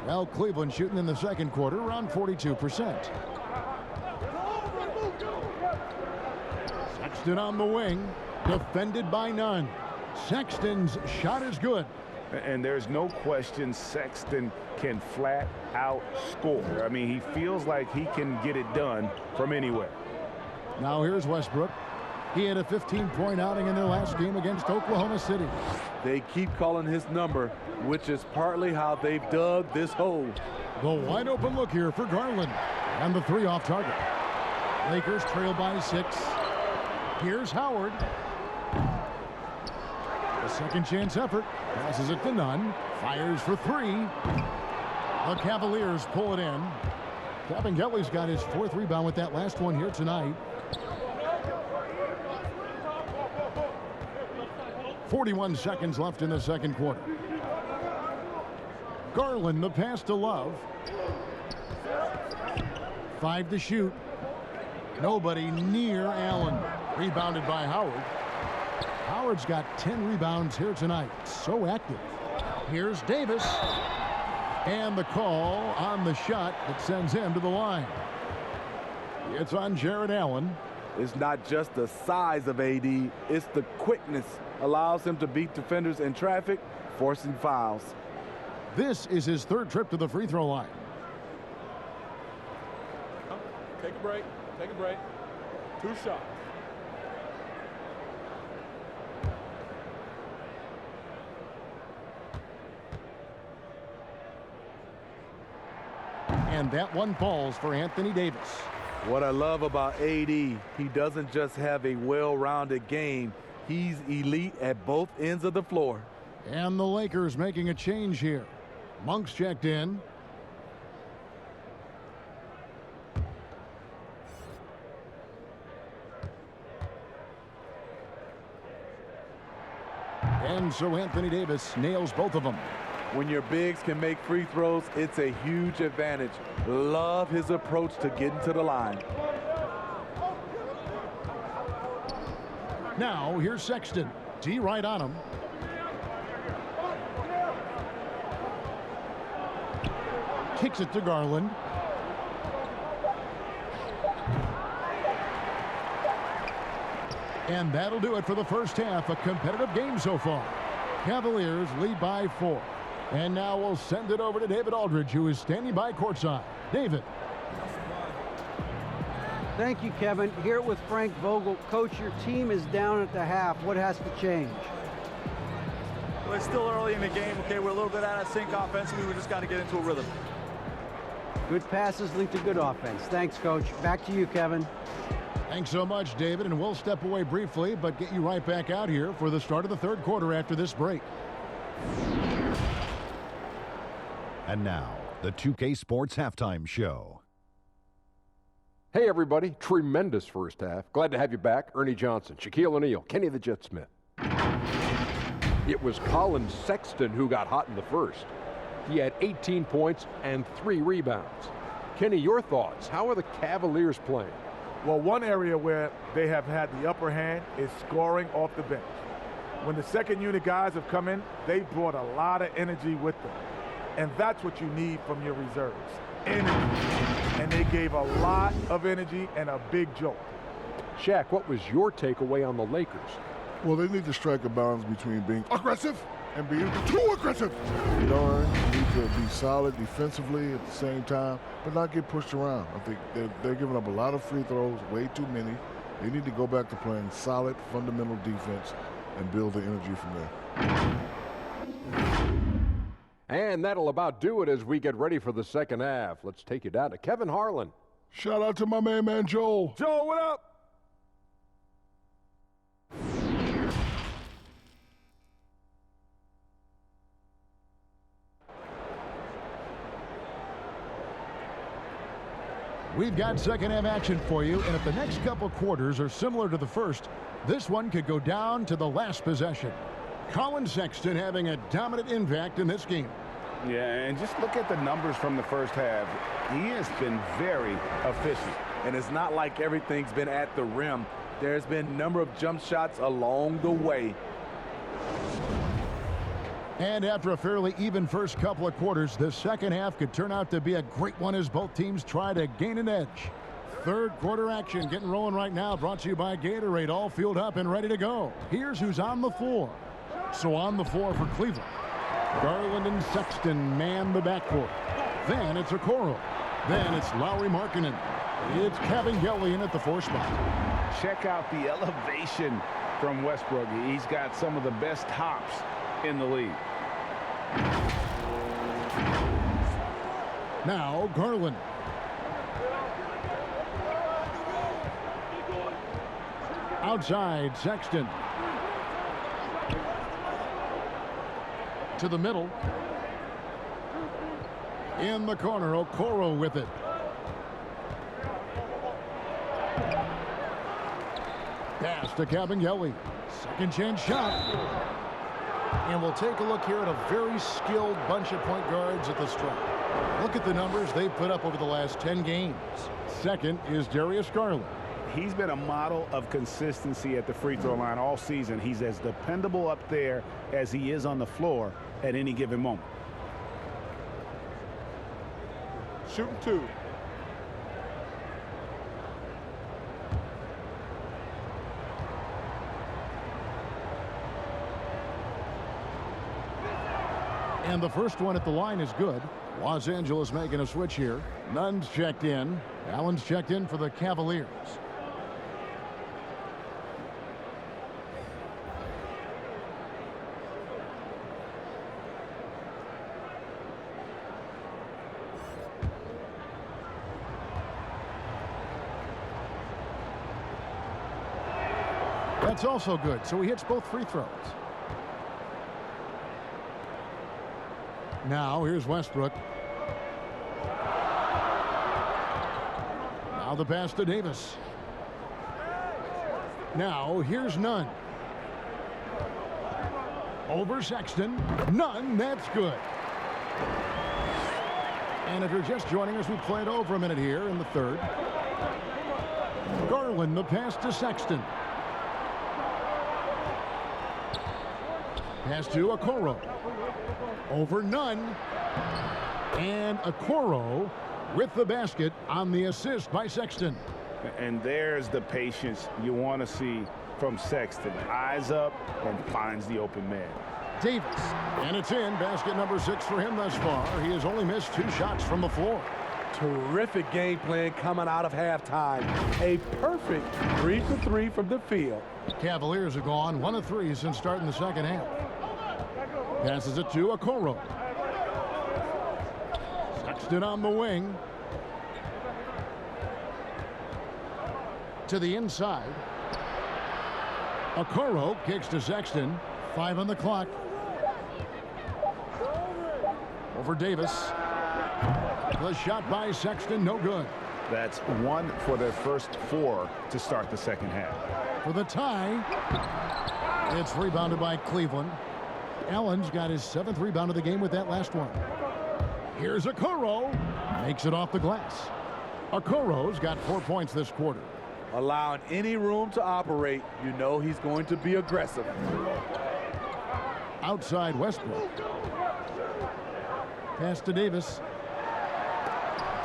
Well, Cleveland shooting in the second quarter around 42%. Sexton on the wing, defended by none. Sexton's shot is good. And there's no question Sexton can flat out score. I mean, he feels like he can get it done from anywhere. Now here's Westbrook. He had a 15-point outing in their last game against Oklahoma City. They keep calling his number, which is partly how they've dug this hole. The wide open look here for Garland. And the three off target. Lakers trail by 6. Here's Howard. A second chance effort. Passes it to none. Fires for 3. The Cavaliers pull it in. Cavaliers got his 4th rebound with that last one here tonight. 41 seconds left in the second quarter. Garland, the pass to Love. 5 to shoot. Nobody near Allen. Rebounded by Howard. Howard's got 10 rebounds here tonight. So active. Here's Davis. And the call on the shot that sends him to the line. It's on Jared Allen. It's not just the size of AD, it's the quickness. Allows him to beat defenders in traffic, forcing fouls. This is his 3rd trip to the free throw line. Take a break. Take a break. 2 shots. And that one falls for Anthony Davis. What I love about AD, he doesn't just have a well-rounded game. He's elite at both ends of the floor. And the Lakers making a change here. Monk's checked in. And so Anthony Davis nails both of them. When your bigs can make free throws, it's a huge advantage. Love his approach to getting to the line. Now here's Sexton. D right on him. Kicks it to Garland. And that'll do it for the first half. A competitive game so far. Cavaliers lead by 4. And now we'll send it over to David Aldridge, who is standing by courtside. David. Thank you, Kevin. Here with Frank Vogel. Coach, your team is down at the half. What has to change? Well, it's still early in the game. Okay, we're a little bit out of sync offensively. We just got to get into a rhythm. Good passes lead to good offense. Thanks, Coach. Back to you, Kevin. Thanks so much, David. And we'll step away briefly, but get you right back out here for the start of the third quarter after this break. And now, the 2K Sports Halftime Show. Hey, everybody. Tremendous first half. Glad to have you back. Ernie Johnson, Shaquille O'Neal, Kenny the Jet Smith. It was Colin Sexton who got hot in the first. He had 18 points and 3 rebounds. Kenny, your thoughts? How are the Cavaliers playing? Well, one area where they have had the upper hand is scoring off the bench. When the second unit guys have come in, they brought a lot of energy with them. And that's what you need from your reserves, energy. And they gave a lot of energy and a big jolt. Shaq, what was your takeaway on the Lakers? Well, they need to strike a balance between being aggressive and being too aggressive. You know, you need to be solid defensively at the same time, but not get pushed around. I think they're giving up a lot of free throws, way too many. They need to go back to playing solid, fundamental defense and build the energy from there. And that'll about do it as we get ready for the second half. Let's take you down to Kevin Harlan. Shout out to my man Joel. Joel, what up? We've got second half action for you, and if the next couple quarters are similar to the first, this one could go down to the last possession. Colin Sexton having a dominant impact in this game. Yeah, and just look at the numbers from the first half. He has been very efficient. And it's not like everything's been at the rim. There's been a number of jump shots along the way. And after a fairly even first couple of quarters, the second half could turn out to be a great one as both teams try to gain an edge. Third quarter action getting rolling right now, brought to you by Gatorade, all fueled up and ready to go. Here's who's on the floor. So on the floor for Cleveland, Garland and Sexton man the backcourt. Then it's Okoro. Then it's Lauri Markkanen. It's Cavaliers in at the 4 spot. Check out the elevation from Westbrook. He's got some of the best hops in the league. Now Garland. Outside Sexton. To the middle. In the corner, Okoro with it. Pass to Cavaliers. Second chance shot. And we'll take a look here at a very skilled bunch of point guards at the stripe. Look at the numbers they've put up over the last 10 games. Second is Darius Garland. He's been a model of consistency at the free throw line all season. He's as dependable up there as he is on the floor at any given moment. Shooting 2. And the first one at the line is good. Los Angeles making a switch here. Nunn's checked in. Allen's checked in for the Cavaliers. That's also good, so he hits both free throws. Now here's Westbrook. Now the pass to Davis. Now here's Nunn. Over Sexton. Nunn, that's good. And if you're just joining us, we played over a minute here in the third. Garland, the pass to Sexton. Pass to Okoro. Over Nunn. And Okoro with the basket on the assist by Sexton. And there's the patience you want to see from Sexton. Eyes up and finds the open man. Davis. And it's in. Basket number 6 for him thus far. He has only missed 2 shots from the floor. Terrific game plan coming out of halftime. A perfect 3 for 3 from the field. Cavaliers have gone 1 of 3 since starting the second half. Passes it to Okoro. Sexton on the wing. To the inside. Okoro kicks to Sexton. 5 on the clock. Over Davis. The shot by Sexton, no good. That's 1 for their first 4 to start the second half. For the tie. It's rebounded by Cleveland. Allen's got his 7th rebound of the game with that last one. Here's Okoro. Makes it off the glass. Okoro's got 4 points this quarter. Allowing any room to operate, you know he's going to be aggressive. Outside Westbrook. Pass to Davis.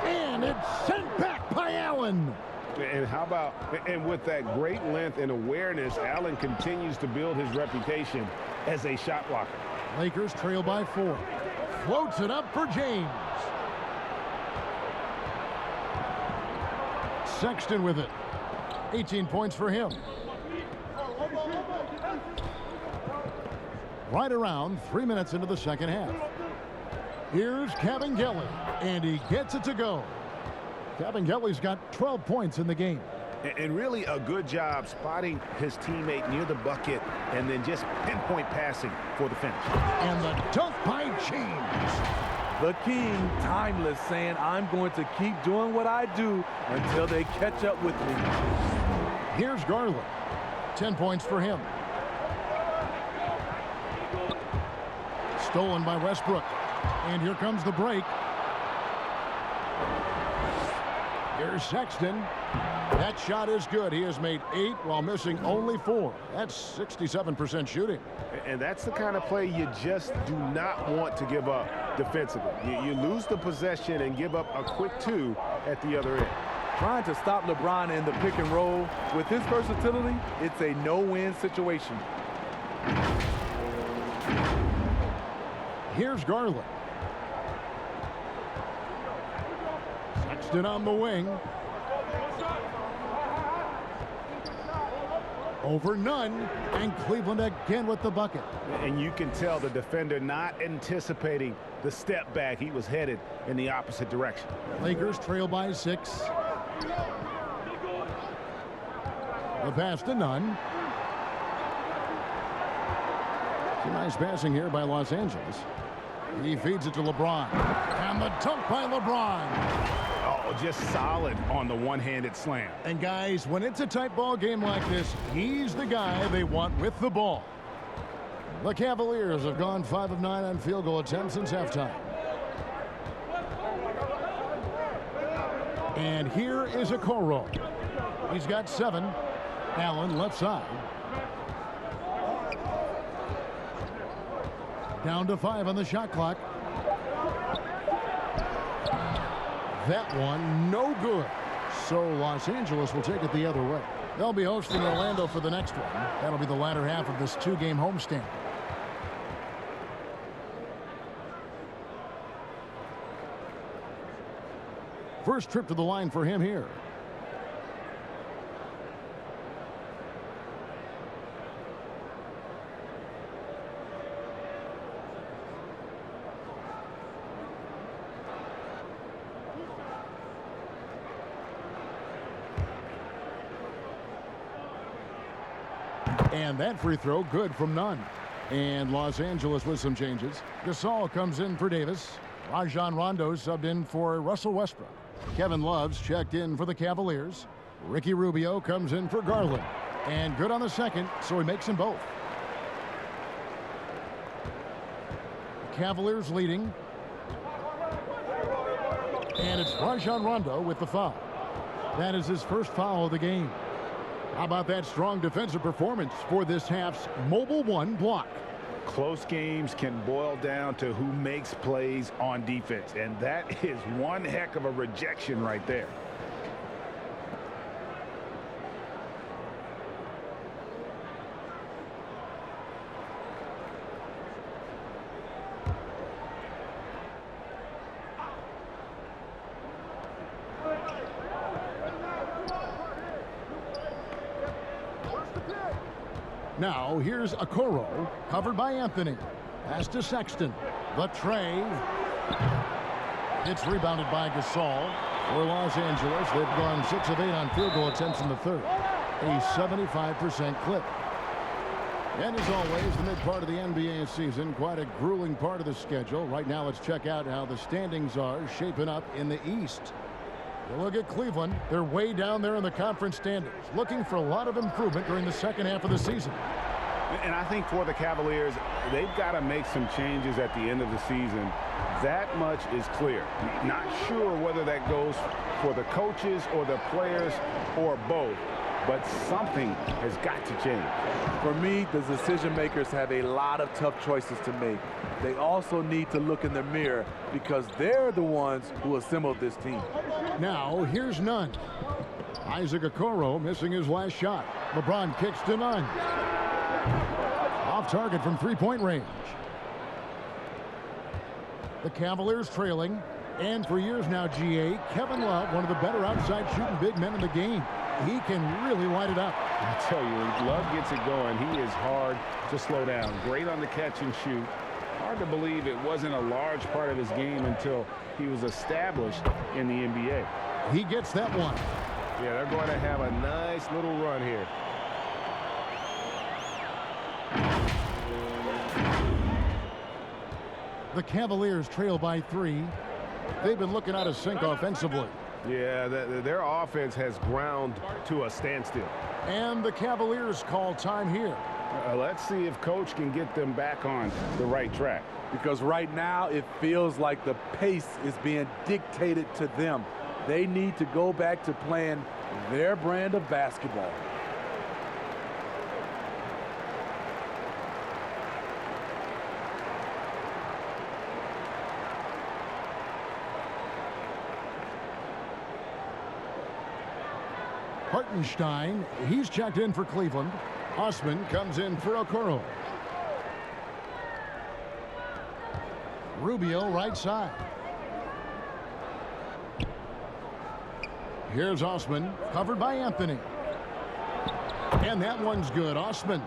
And it's sent back by Allen. And how about, and with that great length and awareness, Allen continues to build his reputation as a shot blocker. Lakers trail by 4. Floats it up for James. Sexton with it. 18 points for him. Right around 3 minutes into the second half. Here's Cavaliers, and he gets it to go. Cavaliers got 12 points in the game. And really a good job spotting his teammate near the bucket and then just pinpoint passing for the finish. And the dunk by James. The king, timeless, saying, I'm going to keep doing what I do until they catch up with me. Here's Garland. 10 points for him. Stolen by Westbrook. And here comes the break. Here's Sexton. That shot is good. He has made 8 while missing only 4. That's 67% shooting. And that's the kind of play you just do not want to give up defensively. You lose the possession and give up a quick 2 at the other end. Trying to stop LeBron in the pick and roll. With his versatility, it's a no-win situation. Here's Garland. Sexton on the wing. Over none, and Cleveland again with the bucket. And you can tell the defender not anticipating the step back. He was headed in the opposite direction. Lakers trail by 6. The pass to Nunn. It's a nice passing here by Los Angeles. He feeds it to LeBron. And the dunk by LeBron. Oh, just solid on the one-handed slam. And guys, when it's a tight ball game like this, he's the guy they want with the ball. The Cavaliers have gone 5 of 9 on field goal attempts since halftime. And here is Okoro. He's got 7. Allen left side. Down to 5 on the shot clock. That one no good. So Los Angeles will take it the other way. They'll be hosting Orlando for the next one. That'll be the latter half of this 2-game homestand. First trip to the line for him here. And that free throw good from Nunn. And Los Angeles with some changes. Gasol comes in for Davis. Rajon Rondo subbed in for Russell Westbrook. Kevin Love's checked in for the Cavaliers. Ricky Rubio comes in for Garland. And good on the second, so he makes them both. The Cavaliers leading. And it's Rajon Rondo with the foul. That is his first foul of the game. How about that strong defensive performance for this half's Mobile 1 block? Close games can boil down to who makes plays on defense, and that is one heck of a rejection right there. Now, here's Okoro, covered by Anthony. Pass to Sexton. The tray. It's rebounded by Gasol. For Los Angeles, they've gone 6 of 8 on field goal attempts in the third. A 75% clip. And as always, the mid part of the NBA season, quite a grueling part of the schedule. Right now, let's check out how the standings are shaping up in the East. You look at Cleveland, they're way down there in the conference standings, looking for a lot of improvement during the second half of the season. And I think for the Cavaliers, they've got to make some changes at the end of the season. That much is clear. Not sure whether that goes for the coaches or the players or both, but something has got to change. For me, the decision makers have a lot of tough choices to make. They also need to look in the mirror because they're the ones who assembled this team. Now, here's Nunn. Isaac Okoro missing his last shot. LeBron kicks to Nunn. Off target from 3-point range. The Cavaliers trailing. And for years now, GA, Kevin Love, one of the better outside shooting big men in the game. He can really light it up. I tell you, when Love gets it going, he is hard to slow down. Great on the catch and shoot. Hard to believe it wasn't a large part of his game until he was established in the NBA. He gets that one. Yeah, they're going to have a nice little run here. The Cavaliers trail by 3. They've been looking out of sync offensively. Yeah, their offense has ground to a standstill. And the Cavaliers call time here. Let's see if Coach can get them back on the right track. Because right now it feels like the pace is being dictated to them. They need to go back to playing their brand of basketball. Hartenstein, he's checked in for Cleveland. Osman comes in for Okoro. Rubio right side. Here's Osman, covered by Anthony. And that one's good. Osman.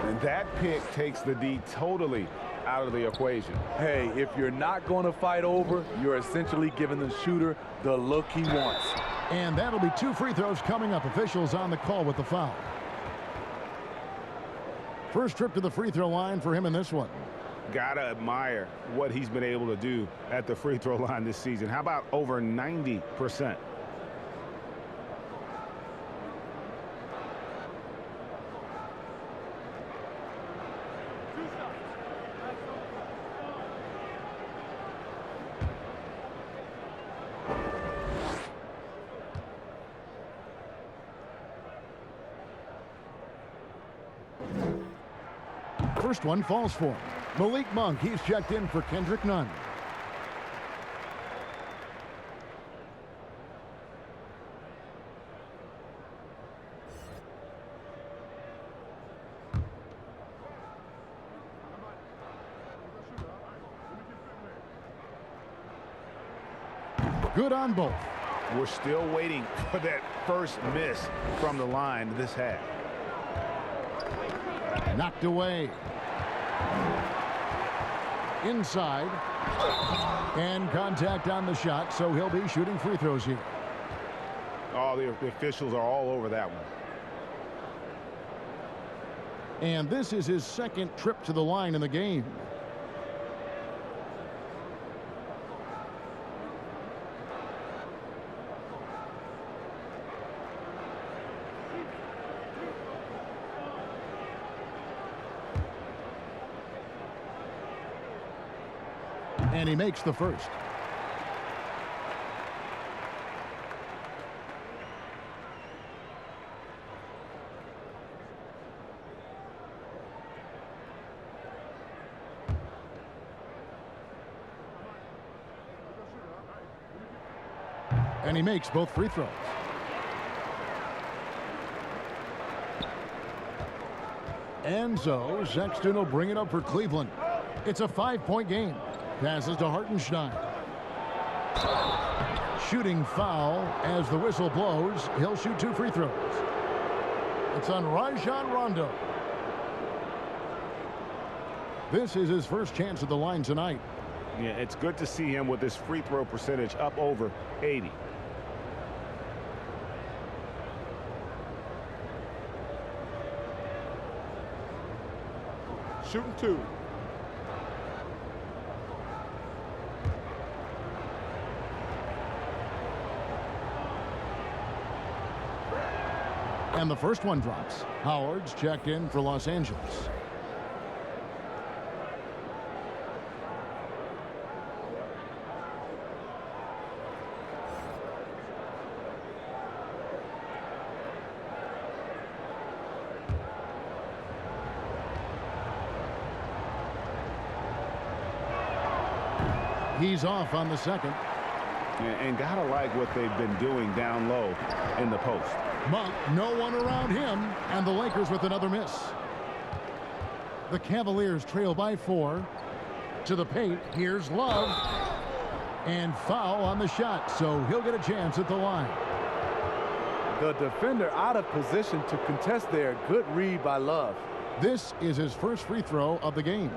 And that pick takes the D totally out of the equation. Hey, if you're not going to fight over, you're essentially giving the shooter the look he wants. And that'll be 2 free throws coming up. Officials on the call with the foul. First trip to the free throw line for him in this one. Gotta admire what he's been able to do at the free throw line this season. How about over 90%? First one falls for him. Malik Monk, he's checked in for Kendrick Nunn. Good on both. We're still waiting for that first miss from the line this half. Knocked away. Inside. And contact on the shot, so he'll be shooting free throws here. Oh, the officials are all over that one. And this is his second trip to the line in the game. And he makes the first. And he makes both free throws. And so Sexton will bring it up for Cleveland. It's a 5-point game. Passes to Hartenstein. Shooting foul as the whistle blows. He'll shoot 2 free throws. It's on Rajon Rondo. This is his first chance at the line tonight. Yeah, it's good to see him with his free throw percentage up over 80. Shooting 2. And the first one drops. Howard's checked in for Los Angeles. He's off on the second. And gotta like what they've been doing down low in the post. Monk, no one around him, and the Lakers with another miss. The Cavaliers trail by 4. To the paint. Here's Love. And foul on the shot, so he'll get a chance at the line. The defender out of position to contest there. Good read by Love. This is his first free throw of the game.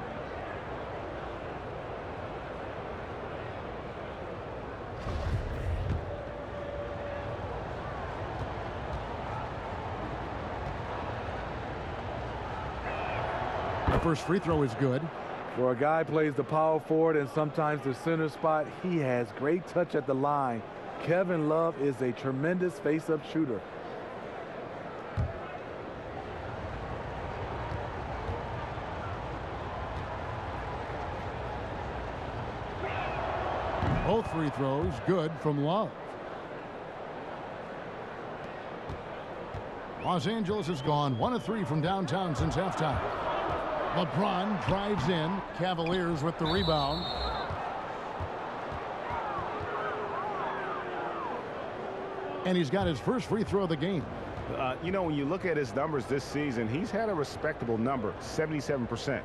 The first free throw is good. For a guy who plays the power forward and sometimes the center spot, he has great touch at the line. Kevin Love is a tremendous face-up shooter. Both free throws good from Love. Los Angeles has gone 1 of 3 from downtown since halftime. LeBron drives in. Cavaliers with the rebound. And he's got his first free throw of the game. You know, when you look at his numbers this season, he's had a respectable number, 77%.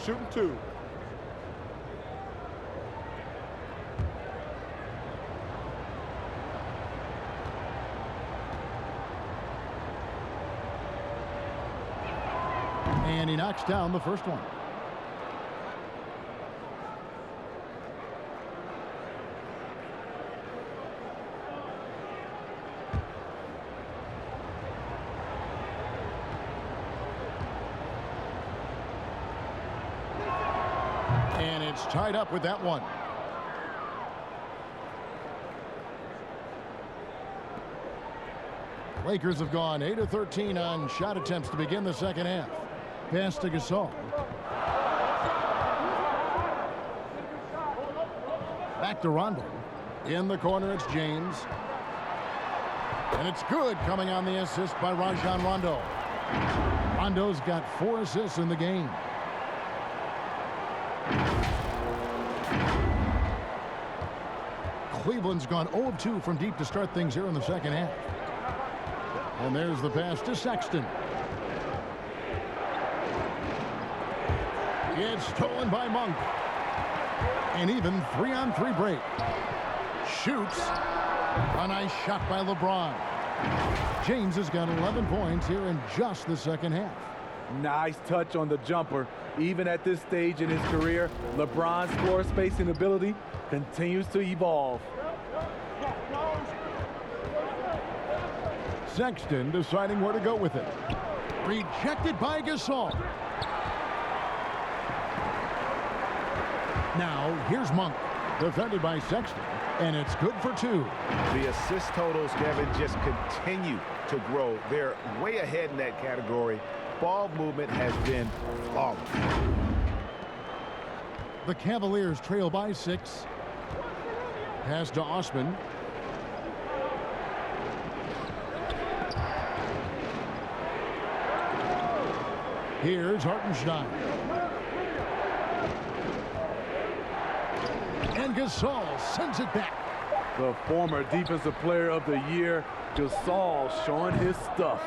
Shooting 2. And he knocks down the first one. And it's tied up with that one. Lakers have gone 8 of 13 on shot attempts to begin the second half. Pass to Gasol. Back to Rondo. In the corner, it's James. And it's good, coming on the assist by Rajon Rondo. Rondo's got 4 assists in the game. Cleveland's gone 0 of 2 from deep to start things here in the second half. And there's the pass to Sexton. It's stolen by Monk. And even 3-on-3 break. Shoots. A nice shot by LeBron. James has got 11 points here in just the second half. Nice touch on the jumper. Even at this stage in his career, LeBron's floor spacing ability continues to evolve. Sexton deciding where to go with it. Rejected by Gasol. Now, here's Monk. Defended by Sexton. And it's good for 2. The assist totals, Kevin, just continue to grow. They're way ahead in that category. Ball movement has been flawless. The Cavaliers trail by 6. Pass to Osman. Here's Hartenstein. And Gasol sends it back. The former defensive player of the year, Gasol, showing his stuff.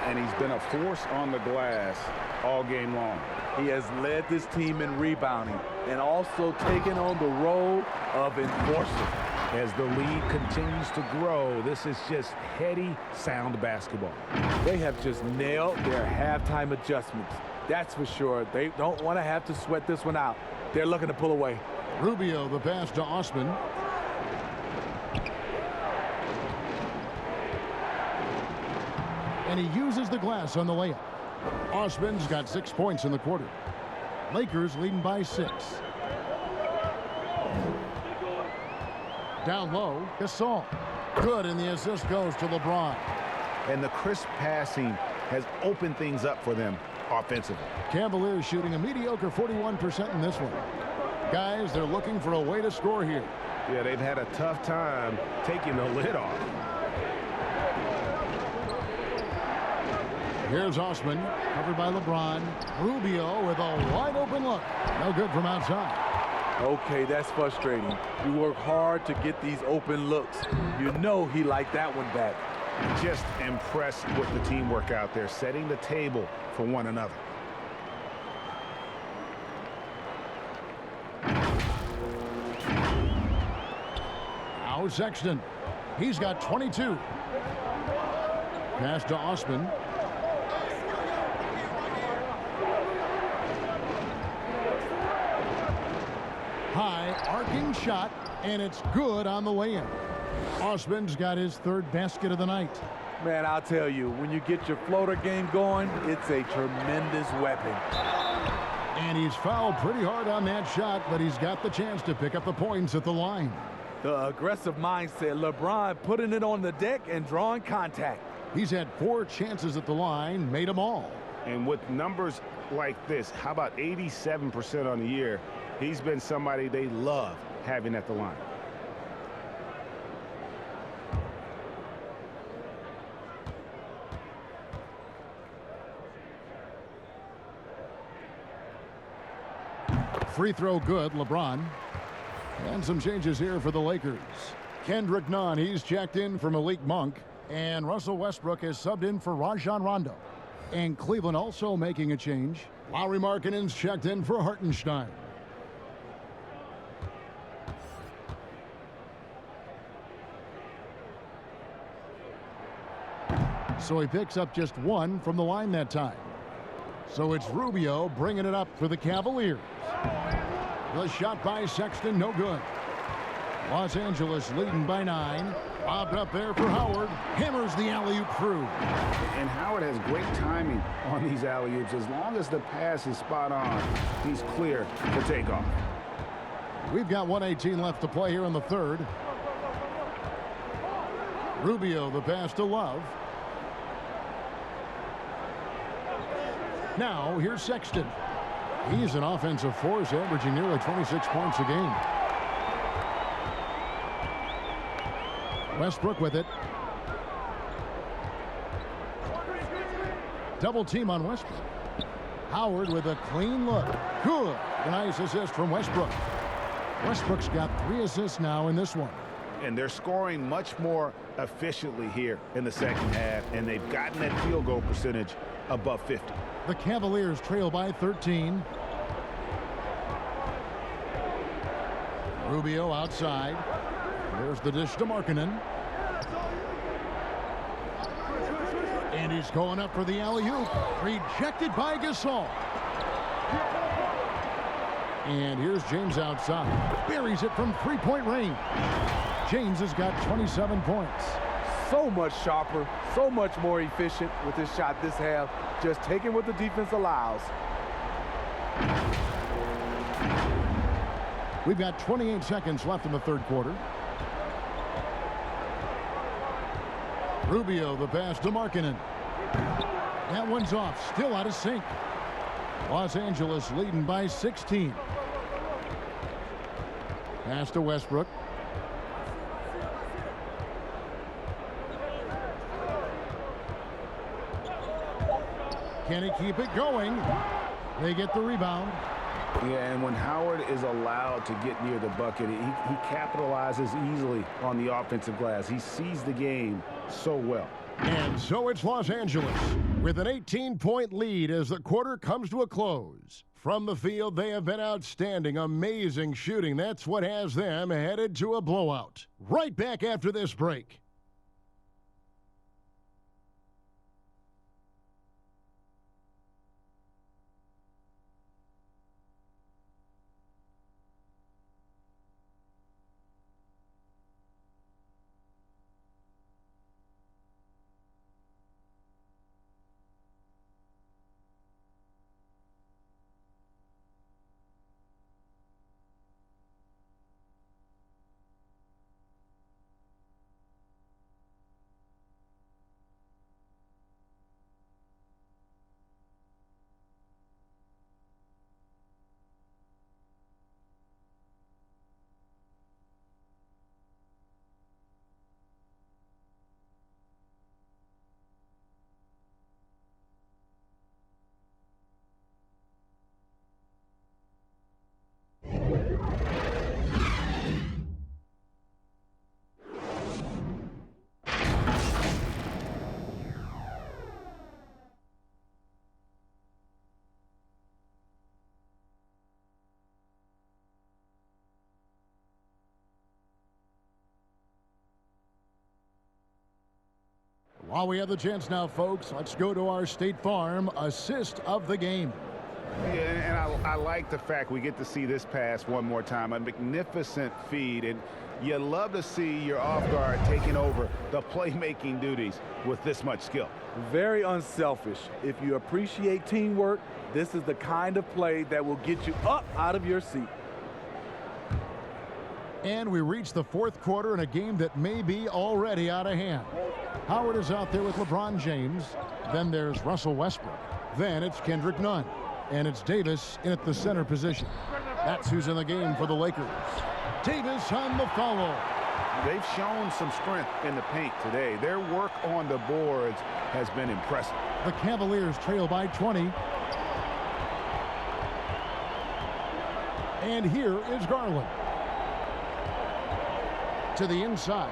And he's been a force on the glass all game long. He has led this team in rebounding and also taken on the role of enforcer. As the lead continues to grow, this is just heady, sound basketball. They have just nailed their halftime adjustments. That's for sure. They don't want to have to sweat this one out. They're looking to pull away. Rubio, the pass to Osman. And he uses the glass on the layup. Osman's got 6 points in the quarter. Lakers leading by 6. Down low, Gasol. Good, and the assist goes to LeBron. And the crisp passing has opened things up for them offensively. Cavaliers shooting a mediocre 41% in this one. Guys, they're looking for a way to score here. Yeah, they've had a tough time taking the lid off. Here's Osman, covered by LeBron. Rubio with a wide open look. No good from outside. Okay, that's frustrating. You work hard to get these open looks. You know he liked that one back. Just impressed with the teamwork out there, setting the table for one another. Now Sexton. He's got 22. Pass to Osman. High arcing shot, and it's good on the lay-in. Osman's got his third basket of the night. Man, I'll tell you, when you get your floater game going, it's a tremendous weapon. And he's fouled pretty hard on that shot, but he's got the chance to pick up the points at the line. The aggressive mindset, LeBron putting it on the deck and drawing contact. He's had 4 chances at the line, made them all. And with numbers like this, how about 87% on the year? He's been somebody they love having at the line. Free throw good, LeBron. And some changes here for the Lakers. Kendrick Nunn, he's checked in for Malik Monk. And Russell Westbrook is subbed in for Rajon Rondo. And Cleveland also making a change. Lauri Markkanen's checked in for Hartenstein. So he picks up just 1 from the line that time. So it's Rubio bringing it up for the Cavaliers. The shot by Sexton, no good. Los Angeles leading by 9. Bobbed up there for Howard. Hammers the alley-oop through. And Howard has great timing on these alley-oops. As long as the pass is spot on, he's clear for takeoff. We've got 1:18 left to play here in the third. Rubio, the pass to Love. Now, here's Sexton. He's an offensive force, averaging nearly 26 points a game. Westbrook with it. Double team on Westbrook. Howard with a clean look. Good. A nice assist from Westbrook. Westbrook's got 3 assists now in this one. And they're scoring much more efficiently here in the second half, and they've gotten that field goal percentage above 50. The Cavaliers trail by 13. Rubio outside. There's the dish to Markkanen. And he's going up for the alley-oop. Rejected by Gasol. And here's James outside. Buries it from three-point range. James has got 27 points. So much sharper, so much more efficient with his shot this half. Just taking what the defense allows. We've got 28 seconds left in the third quarter. Rubio, the pass to Markkanen. That one's off, still out of sync. Los Angeles leading by 16. Pass to Westbrook. Can he keep it going? They get the rebound. Yeah, and when Howard is allowed to get near the bucket, he capitalizes easily on the offensive glass. He sees the game so well. And so it's Los Angeles with an 18-point lead as the quarter comes to a close. From the field, they have been outstanding, amazing shooting. That's what has them headed to a blowout. Right back after this break. While we have the chance now, folks, let's go to our State Farm assist of the game. Yeah, and I like the fact we get to see this pass one more time. A magnificent feed, and you love to see your off guard taking over the playmaking duties with this much skill. Very unselfish. If you appreciate teamwork, this is the kind of play that will get you up out of your seat. And we reach the fourth quarter in a game that may be already out of hand. Howard is out there with LeBron James. Then there's Russell Westbrook. Then it's Kendrick Nunn. And it's Davis in at the center position. That's who's in the game for the Lakers. Davis on the follow. They've shown some strength in the paint today. Their work on the boards has been impressive. The Cavaliers trail by 20. And here is Garland. To the inside.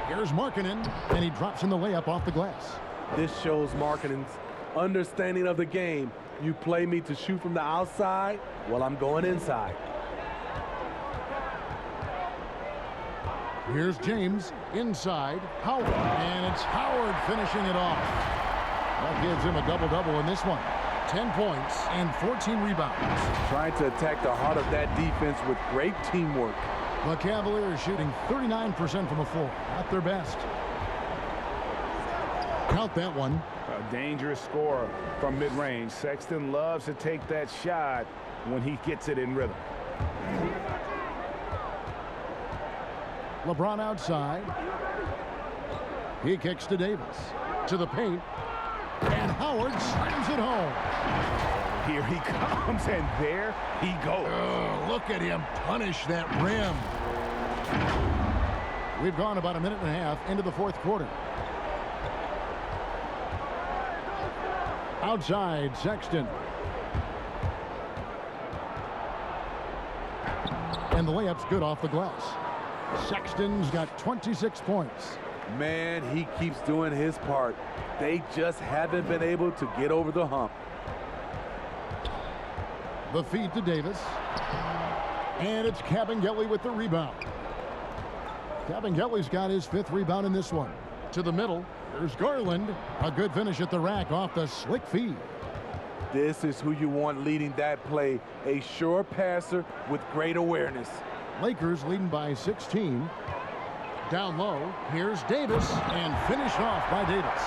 Here's Markkanen, and he drops in the layup off the glass. This shows Markkanen's understanding of the game. You play me to shoot from the outside, well, I'm going inside. Here's James inside. Howard, and it's Howard finishing it off. That gives him a double-double in this one. 10 points and 14 rebounds. Trying to attack the heart of that defense with great teamwork. The Cavaliers shooting 39% from the floor. Not their best. Count that one. A dangerous scorer from mid-range. Sexton loves to take that shot when he gets it in rhythm. LeBron outside. He kicks to Davis. To the paint. And Howard slams it home. Here he comes, and there he goes. Oh, look at him punish that rim. We've gone about a minute and a half into the fourth quarter. Outside, Sexton. And the layup's good off the glass. Sexton's got 26 points. Man, he keeps doing his part. They just haven't been able to get over the hump. The feed to Davis. And it's Cavaliers with the rebound. Cavaliers got his 5th rebound in this one. To the middle. There's Garland. A good finish at the rack off the slick feed. This is who you want leading that play. A sure passer with great awareness. Lakers leading by 16. Down low, here's Davis, and finished off by Davis.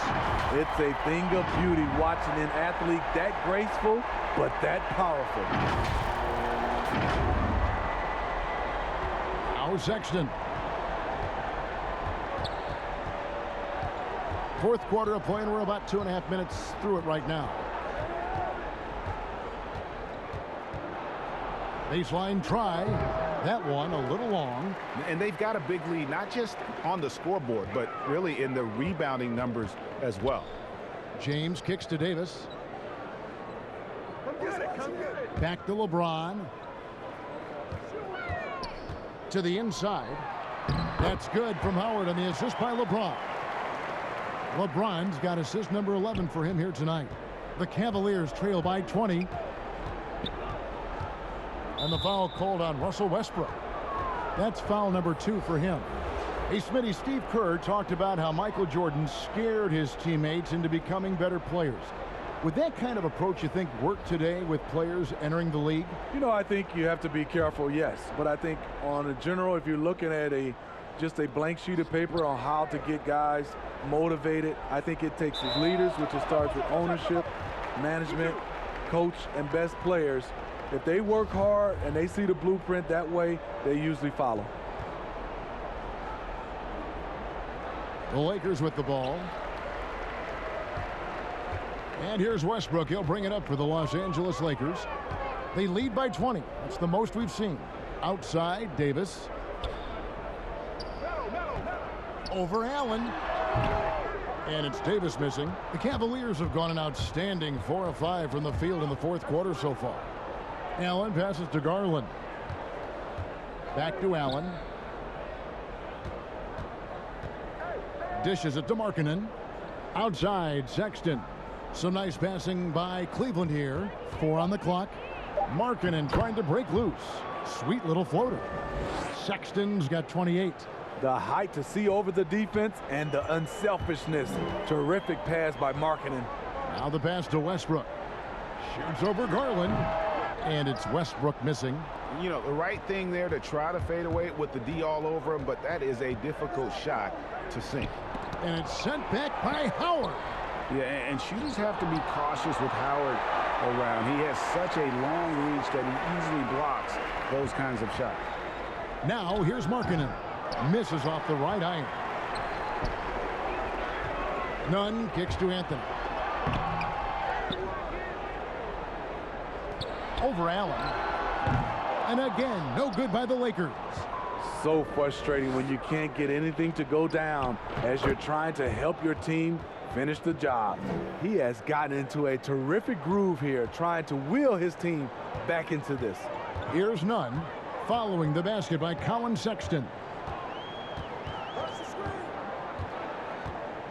It's a thing of beauty watching an athlete that graceful, but that powerful. Now Sexton. Fourth quarter of play, and we're about 2.5 minutes through it right now. Baseline try. That one a little long. And they've got a big lead, not just on the scoreboard, but really in the rebounding numbers as well. James kicks to Davis. Back to LeBron. To the inside. That's good from Howard on the assist by LeBron. LeBron's got assist number 11 for him here tonight. The Cavaliers trail by 20. And the foul called on Russell Westbrook. That's foul number 2 for him. Hey, Smitty, Steve Kerr talked about how Michael Jordan scared his teammates into becoming better players. Would that kind of approach, you think, work today with players entering the league? You know, I think you have to be careful, yes. But I think on a general, if you're looking at just a blank sheet of paper on how to get guys motivated, I think it takes his leaders, which it starts with ownership, management, coach, and best players. If they work hard and they see the blueprint that way, they usually follow. The Lakers with the ball. And here's Westbrook. He'll bring it up for the Los Angeles Lakers. They lead by 20. That's the most we've seen. Outside, Davis. Over Allen. And it's Davis missing. The Cavaliers have gone an outstanding 4 of 5 from the field in the fourth quarter so far. Allen passes to Garland. Back to Allen. Dishes it to Markkanen. Outside, Sexton. Some nice passing by Cleveland here. 4 on the clock. Markkanen trying to break loose. Sweet little floater. Sexton's got 28. The height to see over the defense and the unselfishness. Terrific pass by Markkanen. Now the pass to Westbrook. Shoots over Garland. And it's Westbrook missing. You know, the right thing there to try to fade away with the D all over him, but that is a difficult shot to sink. And it's sent back by Howard. Yeah, and shooters have to be cautious with Howard around. He has such a long reach that he easily blocks those kinds of shots. Now here's Markkanen. Misses off the right iron. Nunn kicks to Anthony. Over Allen. And again, no good by the Lakers. So frustrating when you can't get anything to go down as you're trying to help your team finish the job. He has gotten into a terrific groove here, trying to wheel his team back into this. Here's Nunn, following the basket by Colin Sexton.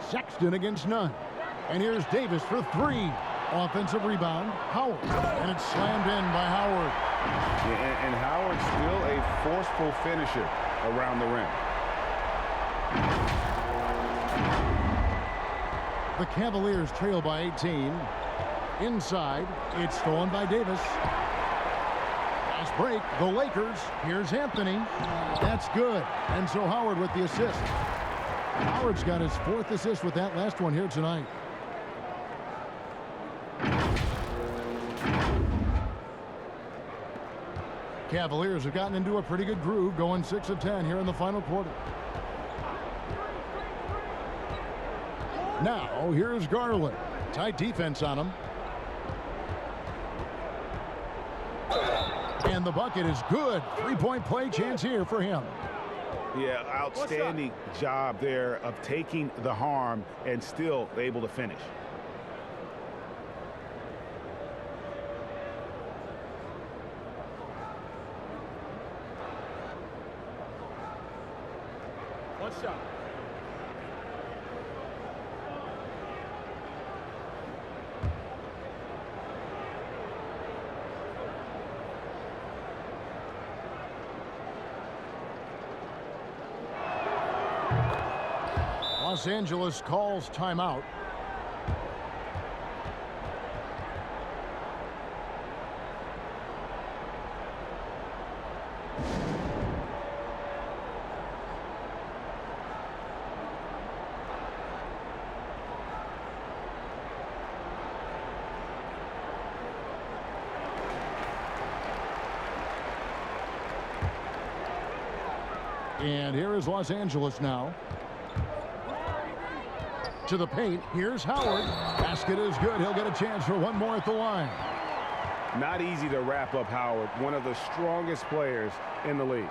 Sexton against Nunn. And here's Davis for three. Offensive rebound, Howard. And it's slammed in by Howard. Yeah, and Howard's still a forceful finisher around the rim. The Cavaliers trail by 18. Inside, it's stolen by Davis. Fast break, the Lakers. Here's Anthony. That's good. And so Howard with the assist. Howard's got his fourth assist with that last one here tonight. Cavaliers have gotten into a pretty good groove, going 6 of 10 here in the final quarter. Now, here's Garland. Tight defense on him. And the bucket is good. Three-point play chance here for him. Yeah, outstanding job there of taking the harm and still able to finish. One shot. Los Angeles calls timeout. And here is Los Angeles now. To the paint. Here's Howard. Basket is good. He'll get a chance for one more at the line. Not easy to wrap up Howard, one of the strongest players in the league.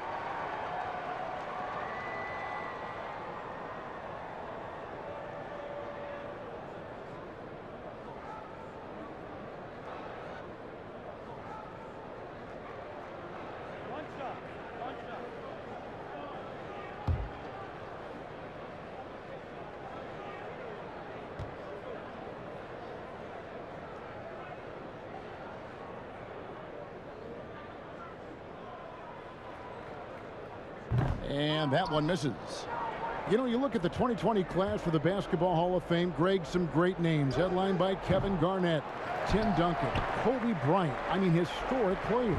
And that one misses. You know, you look at the 2020 class for the Basketball Hall of Fame, Greg, some great names, headlined by Kevin Garnett, Tim Duncan, Kobe Bryant. I mean, historic players.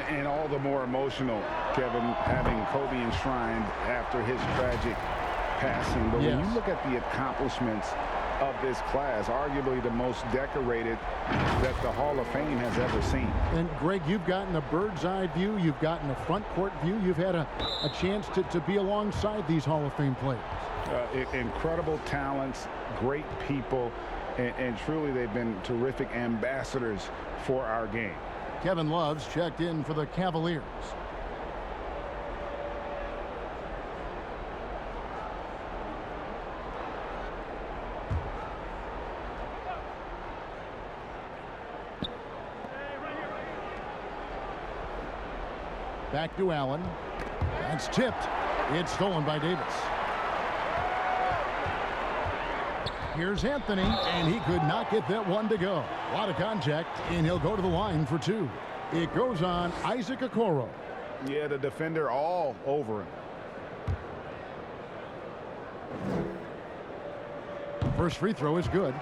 And all the more emotional, Kevin, having Kobe enshrined after his tragic passing. But when you look at the accomplishments of this class, arguably the most decorated that the Hall of Fame has ever seen. And Greg, you've gotten a bird's eye view, you've gotten a front court view, you've had a chance to be alongside these Hall of Fame players. Incredible talents, great people, and truly they've been terrific ambassadors for our game. Kevin Love's checked in for the Cavaliers. Back to Allen. That's tipped. It's stolen by Davis. Here's Anthony, and he could not get that one to go. A lot of contact, and he'll go to the line for two. It goes on Isaac Okoro. Yeah, the defender all over him. First free throw is good.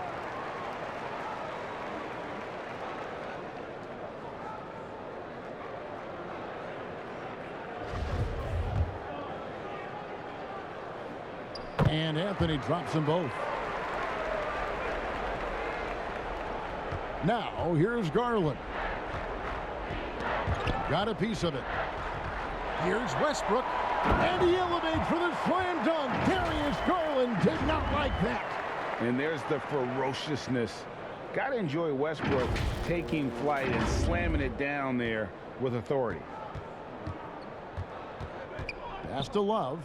And Anthony drops them both. Now, here's Garland. Got a piece of it. Here's Westbrook. And he elevates for the slam dunk. Darius Garland did not like that. And there's the ferociousness. Got to enjoy Westbrook taking flight and slamming it down there with authority. Pass to Love.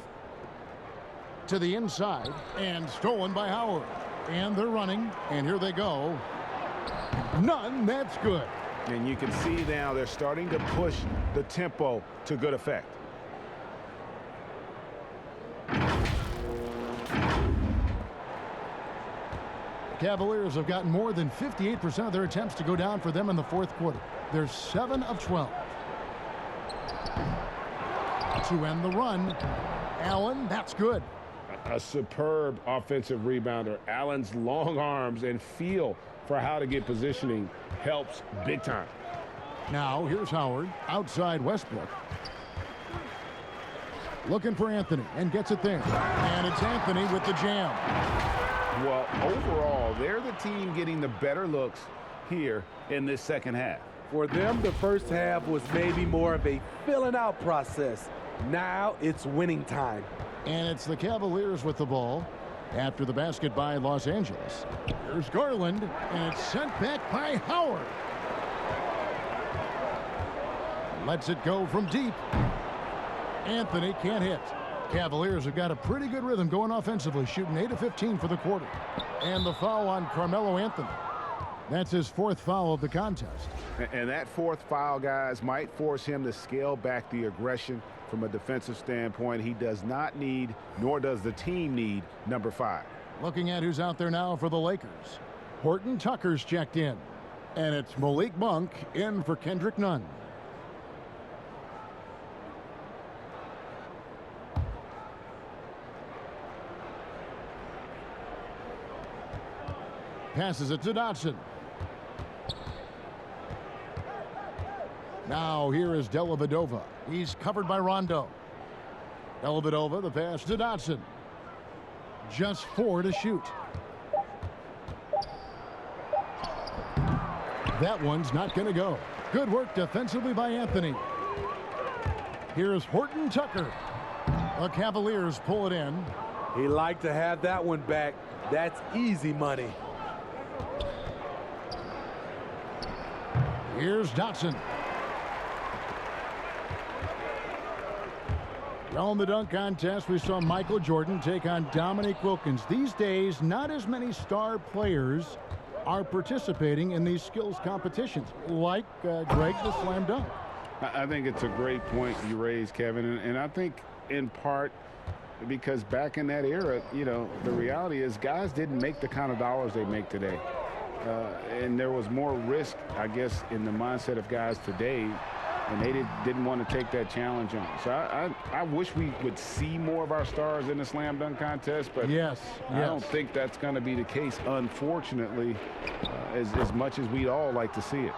To the inside. And stolen by Howard. And they're running. And here they go. None. That's good. And you can see now they're starting to push the tempo to good effect. Cavaliers have gotten more than 58% of their attempts to go down for them in the fourth quarter. They're 7 of 12. To end the run, Allen, that's good. A superb offensive rebounder. Allen's long arms and feel for how to get positioning helps big time. Now here's Howard outside Westbrook. Looking for Anthony and gets it there. And it's Anthony with the jam. Well, overall, they're the team getting the better looks here in this second half. For them, the first half was maybe more of a filling out process. Now it's winning time. And it's the Cavaliers with the ball after the basket by Los Angeles. Here's Garland, and it's sent back by Howard. Lets it go from deep. Anthony can't hit. Cavaliers have got a pretty good rhythm going offensively, shooting 8 of 15 for the quarter. And the foul on Carmelo Anthony. That's his 4th foul of the contest. And that 4th foul, guys, might force him to scale back the aggression from a defensive standpoint. He does not need, nor does the team need, number 5. Looking at who's out there now for the Lakers. Horton Tucker's checked in. And it's Malik Monk in for Kendrick Nunn. Passes it to Dotson. Now here is Dellavedova. He's covered by Rondo. Dellavedova, the pass to Dotson. Just 4 to shoot. That one's not going to go. Good work defensively by Anthony. Here's Horton Tucker. The Cavaliers pull it in. He liked to have that one back. That's easy money. Here's Dotson. Well, in the dunk contest, we saw Michael Jordan take on Dominique Wilkins. These days, not as many star players are participating in these skills competitions, like Greg the slam dunk. I think it's a great point you raised, Kevin, and I think in part because back in that era, you know, the reality is guys didn't make the kind of dollars they make today. And there was more risk, I guess, in the mindset of guys today, and they didn't want to take that challenge on. So I wish we would see more of our stars in the slam dunk contest, but yes. I don't think that's going to be the case, unfortunately, as much as we'd all like to see it.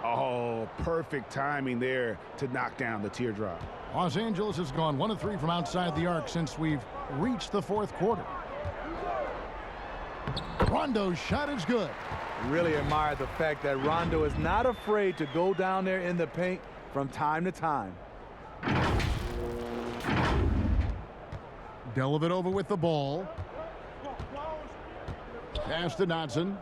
Oh, perfect timing there to knock down the teardrop. Los Angeles has gone 1 of 3 from outside the arc since we've reached the 4th quarter. Rondo's shot is good. Really admire the fact that Rondo is not afraid to go down there in the paint from time to time. Dellavedova with the ball. Pass to Dotson.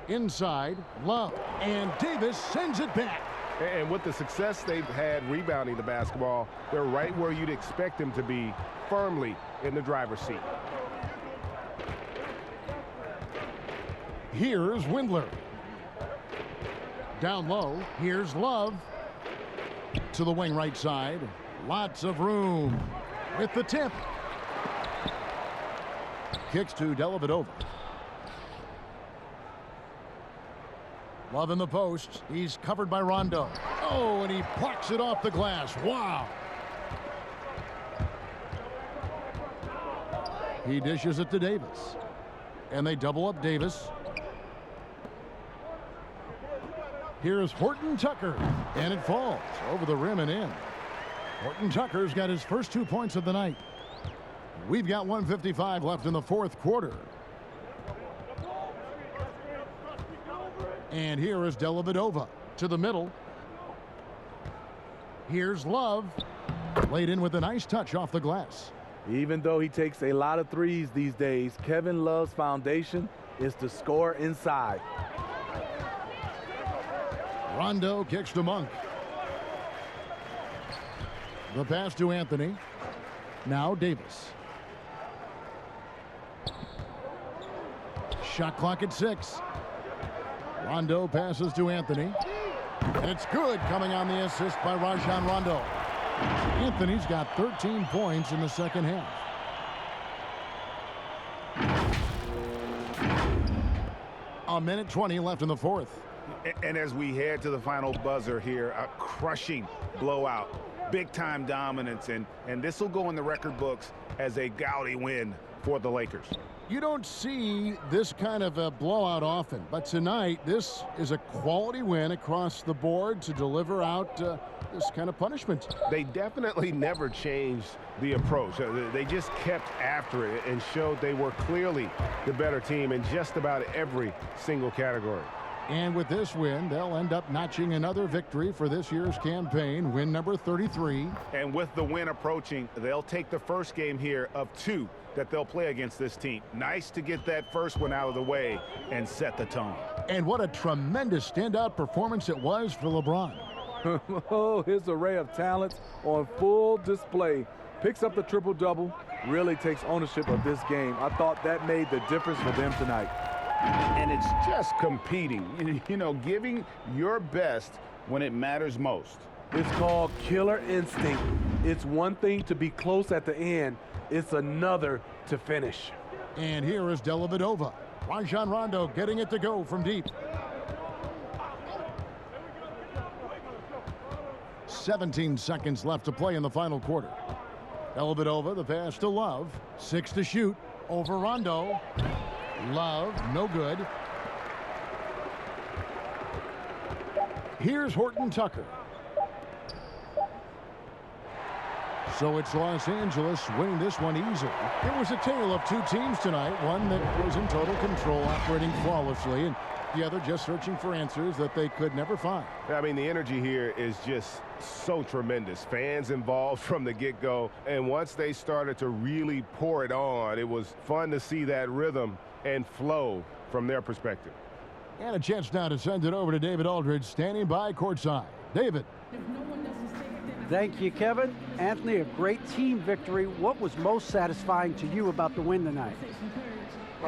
Inside, Love. And Davis sends it back. And with the success they've had rebounding the basketball, they're right where you'd expect them to be, firmly in the driver's seat. Here's Windler. Down low. Here's Love. To the wing right side. Lots of room. With the tip. Kicks to Dellavedova. Love in the post. He's covered by Rondo. Oh, and he plucks it off the glass. Wow. He dishes it to Davis. And they double up Davis. Here's Horton Tucker, and it falls over the rim and in. Horton Tucker's got his first 2 points of the night. We've got 1:55 left in the fourth quarter. And here is Dellavedova to the middle. Here's Love, laid in with a nice touch off the glass. Even though he takes a lot of threes these days, Kevin Love's foundation is to score inside. Rondo kicks to Monk. The pass to Anthony. Now Davis. Shot clock at 6. Rondo passes to Anthony. And it's good, coming on the assist by Rajon Rondo. Anthony's got 13 points in the second half. A minute 20 left in the fourth. And as we head to the final buzzer here, a crushing blowout, big-time dominance, and this will go in the record books as a gaudy win for the Lakers. You don't see this kind of a blowout often, but tonight this is a quality win across the board to deliver out this kind of punishment. They definitely never changed the approach. They just kept after it and showed they were clearly the better team in just about every single category. And with this win, they'll end up notching another victory for this year's campaign, win number 33. And with the win approaching, they'll take the first game here of 2 that they'll play against this team. Nice to get that first one out of the way and set the tone. And what a tremendous standout performance it was for LeBron. Oh, his array of talents on full display. Picks up the triple-double, really takes ownership of this game. I thought that made the difference for them tonight. And it's just competing, you know, giving your best when it matters most. It's called killer instinct. It's one thing to be close at the end. It's another to finish. And here is Dellavedova. Rajon Rondo getting it to go from deep. 17 seconds left to play in the final quarter. Dellavedova, the pass to Love. 6 to shoot. Over Rondo. Love, no good. Here's Horton Tucker. So it's Los Angeles winning this one easily. It was a tale of 2 teams tonight. One that was in total control, operating flawlessly, and the other just searching for answers that they could never find. I mean, the energy here is just so tremendous. Fans involved from the get-go, and once they started to really pour it on, it was fun to see that rhythm and flow from their perspective. And a chance now to send it over to David Aldridge, standing by courtside. David. Thank you, Kevin. Anthony, a great team victory. What was most satisfying to you about the win tonight?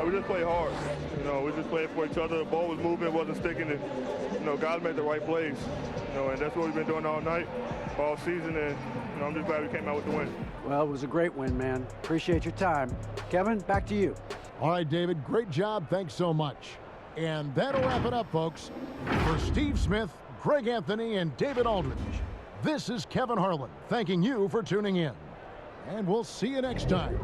We just played hard. You know, we just played for each other. The ball was moving, wasn't sticking. And, you know, guys made the right plays. You know, and that's what we've been doing all night, all season. And, you know, I'm just glad we came out with the win. Well, it was a great win, man. Appreciate your time. Kevin, back to you. All right, David, great job. Thanks so much. And that'll wrap it up, folks. For Steve Smith, Greg Anthony, and David Aldridge, this is Kevin Harlan thanking you for tuning in. And we'll see you next time.